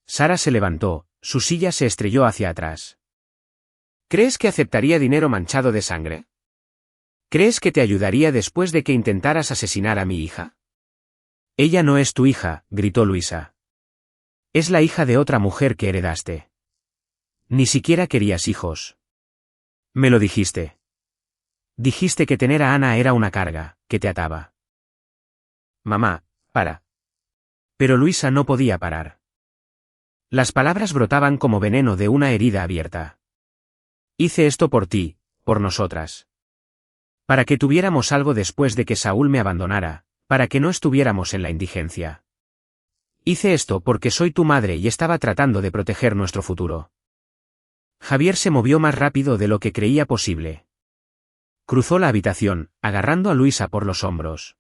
Sara se levantó, su silla se estrelló hacia atrás. ¿Crees que aceptaría dinero manchado de sangre? ¿Crees que te ayudaría después de que intentaras asesinar a mi hija? Ella no es tu hija, gritó Luisa. Es la hija de otra mujer que heredaste. Ni siquiera querías hijos. Me lo dijiste. Dijiste que tener a Ana era una carga, que te ataba. Mamá, para. Pero Luisa no podía parar. Las palabras brotaban como veneno de una herida abierta. Hice esto por ti, por nosotras. Para que tuviéramos algo después de que Saúl me abandonara, para que no estuviéramos en la indigencia. Hice esto porque soy tu madre y estaba tratando de proteger nuestro futuro. Javier se movió más rápido de lo que creía posible. Cruzó la habitación, agarrando a Luisa por los hombros.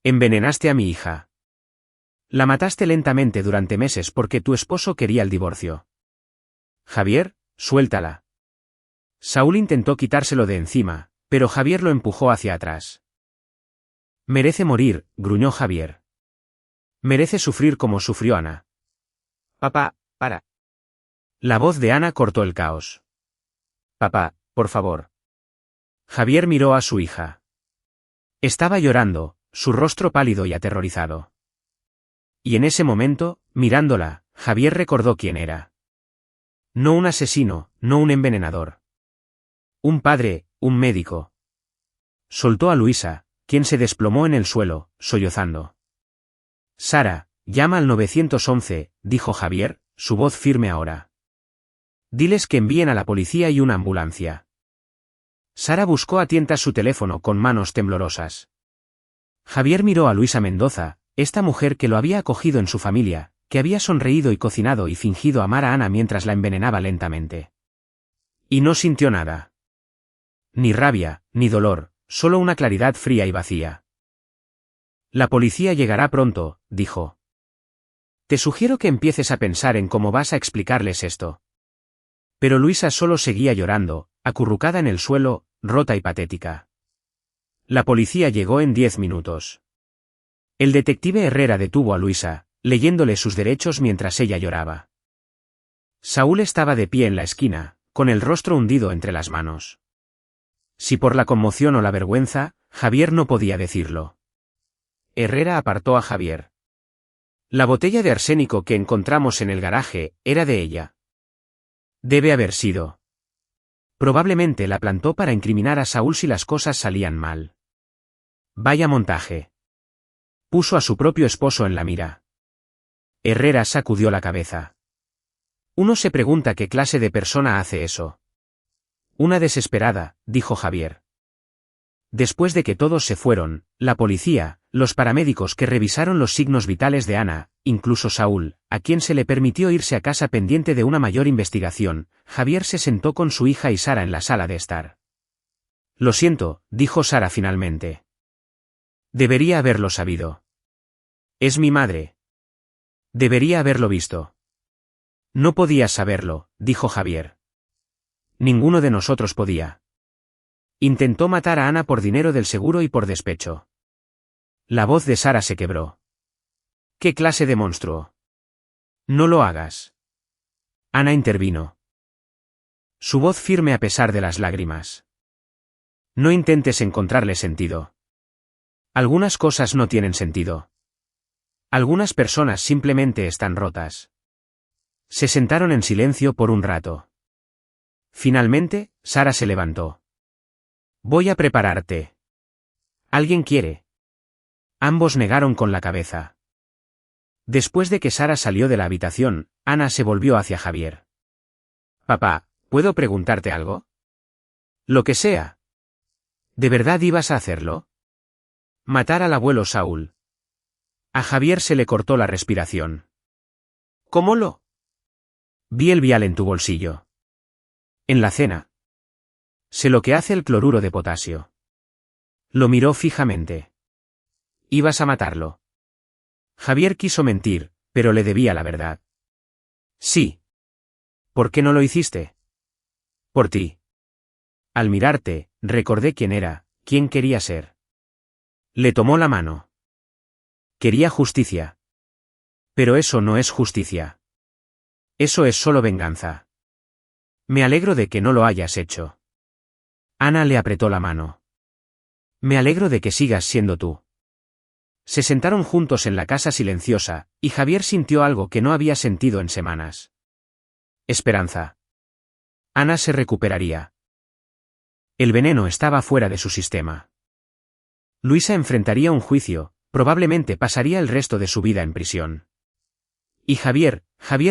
Envenenaste a mi hija. La mataste lentamente durante meses porque tu esposo quería el divorcio. Javier, suéltala. Saúl intentó quitárselo de encima, pero Javier lo empujó hacia atrás. Merece morir, gruñó Javier. Merece sufrir como sufrió Ana. Papá, para. La voz de Ana cortó el caos. Papá, por favor. Javier miró a su hija. Estaba llorando, su rostro pálido y aterrorizado. Y en ese momento, mirándola, Javier recordó quién era. No un asesino, no un envenenador. Un padre, un médico. Soltó a Luisa, quien se desplomó en el suelo, sollozando. Sara, llama al 911, dijo Javier, su voz firme ahora. Diles que envíen a la policía y una ambulancia. Sara buscó a tientas su teléfono con manos temblorosas. Javier miró a Luisa Mendoza, esta mujer que lo había acogido en su familia, que había sonreído y cocinado y fingido amar a Ana mientras la envenenaba lentamente. Y no sintió nada. Ni rabia, ni dolor, solo una claridad fría y vacía. La policía llegará pronto, dijo. Te sugiero que empieces a pensar en cómo vas a explicarles esto. Pero Luisa solo seguía llorando, acurrucada en el suelo, rota y patética. La policía llegó en 10 minutos. El detective Herrera detuvo a Luisa, leyéndole sus derechos mientras ella lloraba. Saúl estaba de pie en la esquina, con el rostro hundido entre las manos. Si por la conmoción o la vergüenza, Javier no podía decirlo. Herrera apartó a Javier. La botella de arsénico que encontramos en el garaje era de ella. Debe haber sido. Probablemente la plantó para incriminar a Saúl si las cosas salían mal. Vaya montaje. Puso a su propio esposo en la mira. Herrera sacudió la cabeza. Uno se pregunta qué clase de persona hace eso. Una desesperada, dijo Javier. Después de que todos se fueron, la policía, los paramédicos que revisaron los signos vitales de Ana, incluso Saúl, a quien se le permitió irse a casa pendiente de una mayor investigación, Javier se sentó con su hija y Sara en la sala de estar. Lo siento, dijo Sara finalmente. Debería haberlo sabido. Es mi madre. Debería haberlo visto. No podías saberlo, dijo Javier. Ninguno de nosotros podía. Intentó matar a Ana por dinero del seguro y por despecho. La voz de Sara se quebró. ¿Qué clase de monstruo? No lo hagas. Ana intervino. Su voz firme a pesar de las lágrimas. No intentes encontrarle sentido. Algunas cosas no tienen sentido. Algunas personas simplemente están rotas. Se sentaron en silencio por un rato. Finalmente, Sara se levantó. Voy a prepararte. ¿Alguien quiere? Ambos negaron con la cabeza. Después de que Sara salió de la habitación, Ana se volvió hacia Javier. Papá, ¿puedo preguntarte algo? Lo que sea. ¿De verdad ibas a hacerlo? Matar al abuelo Saúl. A Javier se le cortó la respiración. ¿Cómo lo? Vi el vial en tu bolsillo. En la cena. Sé lo que hace el cloruro de potasio. Lo miró fijamente. Ibas a matarlo. Javier quiso mentir, pero le debía la verdad. Sí. ¿Por qué no lo hiciste? Por ti. Al mirarte, recordé quién era, quién quería ser. Le tomó la mano. Quería justicia. Pero eso no es justicia. Eso es solo venganza. Me alegro de que no lo hayas hecho. Ana le apretó la mano. Me alegro de que sigas siendo tú. Se sentaron juntos en la casa silenciosa, y Javier sintió algo que no había sentido en semanas. Esperanza. Ana se recuperaría. El veneno estaba fuera de su sistema. Luisa enfrentaría un juicio, probablemente pasaría el resto de su vida en prisión. Y Javier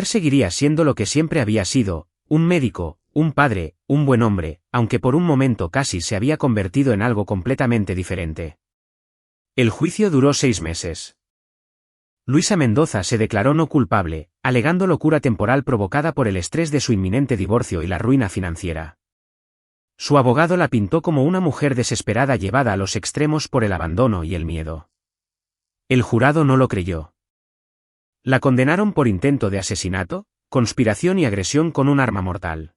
seguiría siendo lo que siempre había sido, un médico, un padre, un buen hombre, aunque por un momento casi se había convertido en algo completamente diferente. El juicio duró 6 meses. Luisa Mendoza se declaró no culpable, alegando locura temporal provocada por el estrés de su inminente divorcio y la ruina financiera. Su abogado la pintó como una mujer desesperada llevada a los extremos por el abandono y el miedo. El jurado no lo creyó. La condenaron por intento de asesinato, conspiración y agresión con un arma mortal.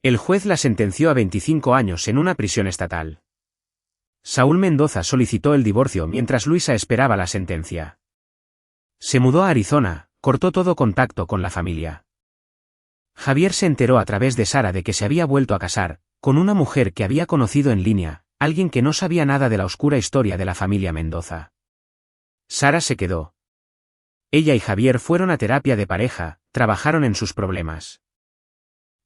El juez la sentenció a 25 años en una prisión estatal. Saúl Mendoza solicitó el divorcio mientras Luisa esperaba la sentencia. Se mudó a Arizona, cortó todo contacto con la familia. Javier se enteró a través de Sara de que se había vuelto a casar, con una mujer que había conocido en línea, alguien que no sabía nada de la oscura historia de la familia Mendoza. Sara se quedó. Ella y Javier fueron a terapia de pareja, trabajaron en sus problemas.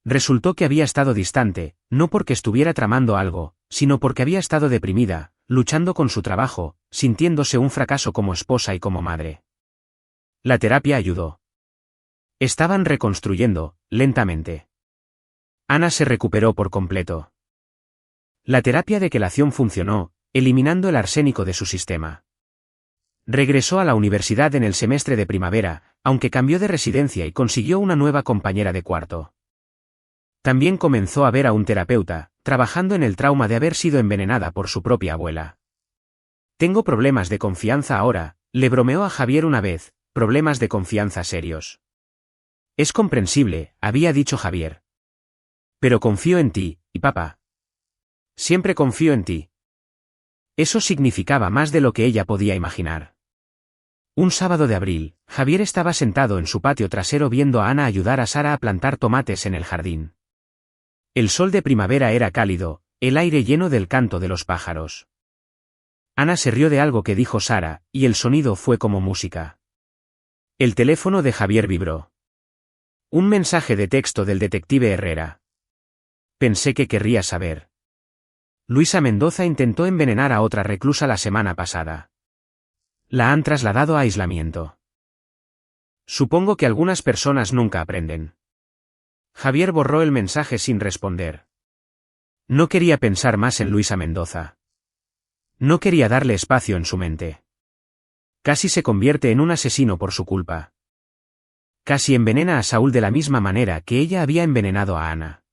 Resultó que había estado distante, no porque estuviera tramando algo, sino porque había estado deprimida, luchando con su trabajo, sintiéndose un fracaso como esposa y como madre. La terapia ayudó. Estaban reconstruyendo, lentamente. Ana se recuperó por completo. La terapia de quelación funcionó, eliminando el arsénico de su sistema. Regresó a la universidad en el semestre de primavera, aunque cambió de residencia y consiguió una nueva compañera de cuarto. También comenzó a ver a un terapeuta, trabajando en el trauma de haber sido envenenada por su propia abuela. Tengo problemas de confianza ahora, le bromeó a Javier una vez, problemas de confianza serios. Es comprensible, había dicho Javier. Pero confío en ti, y papá. Siempre confío en ti. Eso significaba más de lo que ella podía imaginar. Un sábado de abril, Javier estaba sentado en su patio trasero viendo a Ana ayudar a Sara a plantar tomates en el jardín. El sol de primavera era cálido, el aire lleno del canto de los pájaros. Ana se rió de algo que dijo Sara, y el sonido fue como música. El teléfono de Javier vibró. Un mensaje de texto del detective Herrera. Pensé que querría saber. Luisa Mendoza intentó envenenar a otra reclusa la semana pasada. La han trasladado a aislamiento. Supongo que algunas personas nunca aprenden. Javier borró el mensaje sin responder. No quería pensar más en Luisa Mendoza. No quería darle espacio en su mente. Casi se convierte en un asesino por su culpa. Casi envenena a Saúl de la misma manera que ella había envenenado a Ana.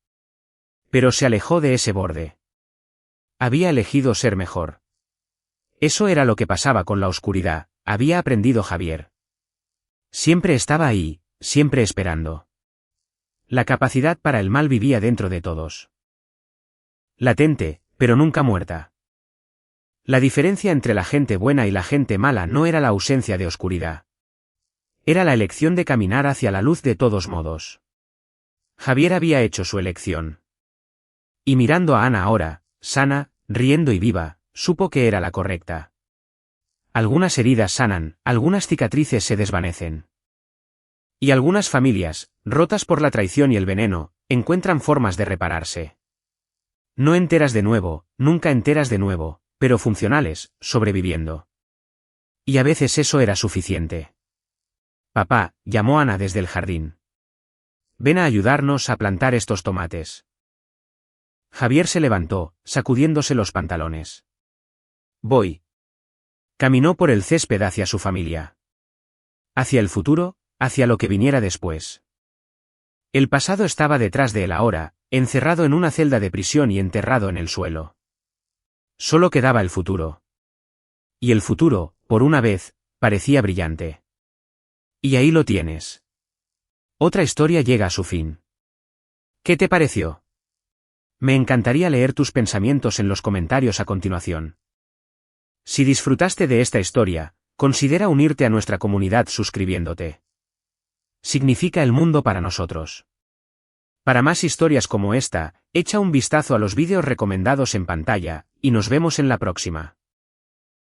Pero se alejó de ese borde. Había elegido ser mejor. Eso era lo que pasaba con la oscuridad, había aprendido Javier. Siempre estaba ahí, siempre esperando. La capacidad para el mal vivía dentro de todos. Latente, pero nunca muerta. La diferencia entre la gente buena y la gente mala no era la ausencia de oscuridad. Era la elección de caminar hacia la luz de todos modos. Javier había hecho su elección. Y mirando a Ana ahora, sana, riendo y viva, supo que era la correcta. Algunas heridas sanan, algunas cicatrices se desvanecen. Y algunas familias, rotas por la traición y el veneno, encuentran formas de repararse. No enteras de nuevo, nunca enteras de nuevo, pero funcionales, sobreviviendo. Y a veces eso era suficiente. Papá, llamó Ana desde el jardín. Ven a ayudarnos a plantar estos tomates. Javier se levantó, sacudiéndose los pantalones. Voy. Caminó por el césped hacia su familia. Hacia el futuro, hacia lo que viniera después. El pasado estaba detrás de él ahora, encerrado en una celda de prisión y enterrado en el suelo. Solo quedaba el futuro. Y el futuro, por una vez, parecía brillante. Y ahí lo tienes. Otra historia llega a su fin. ¿Qué te pareció? Me encantaría leer tus pensamientos en los comentarios a continuación. Si disfrutaste de esta historia, considera unirte a nuestra comunidad suscribiéndote. Significa el mundo para nosotros. Para más historias como esta, echa un vistazo a los vídeos recomendados en pantalla, y nos vemos en la próxima.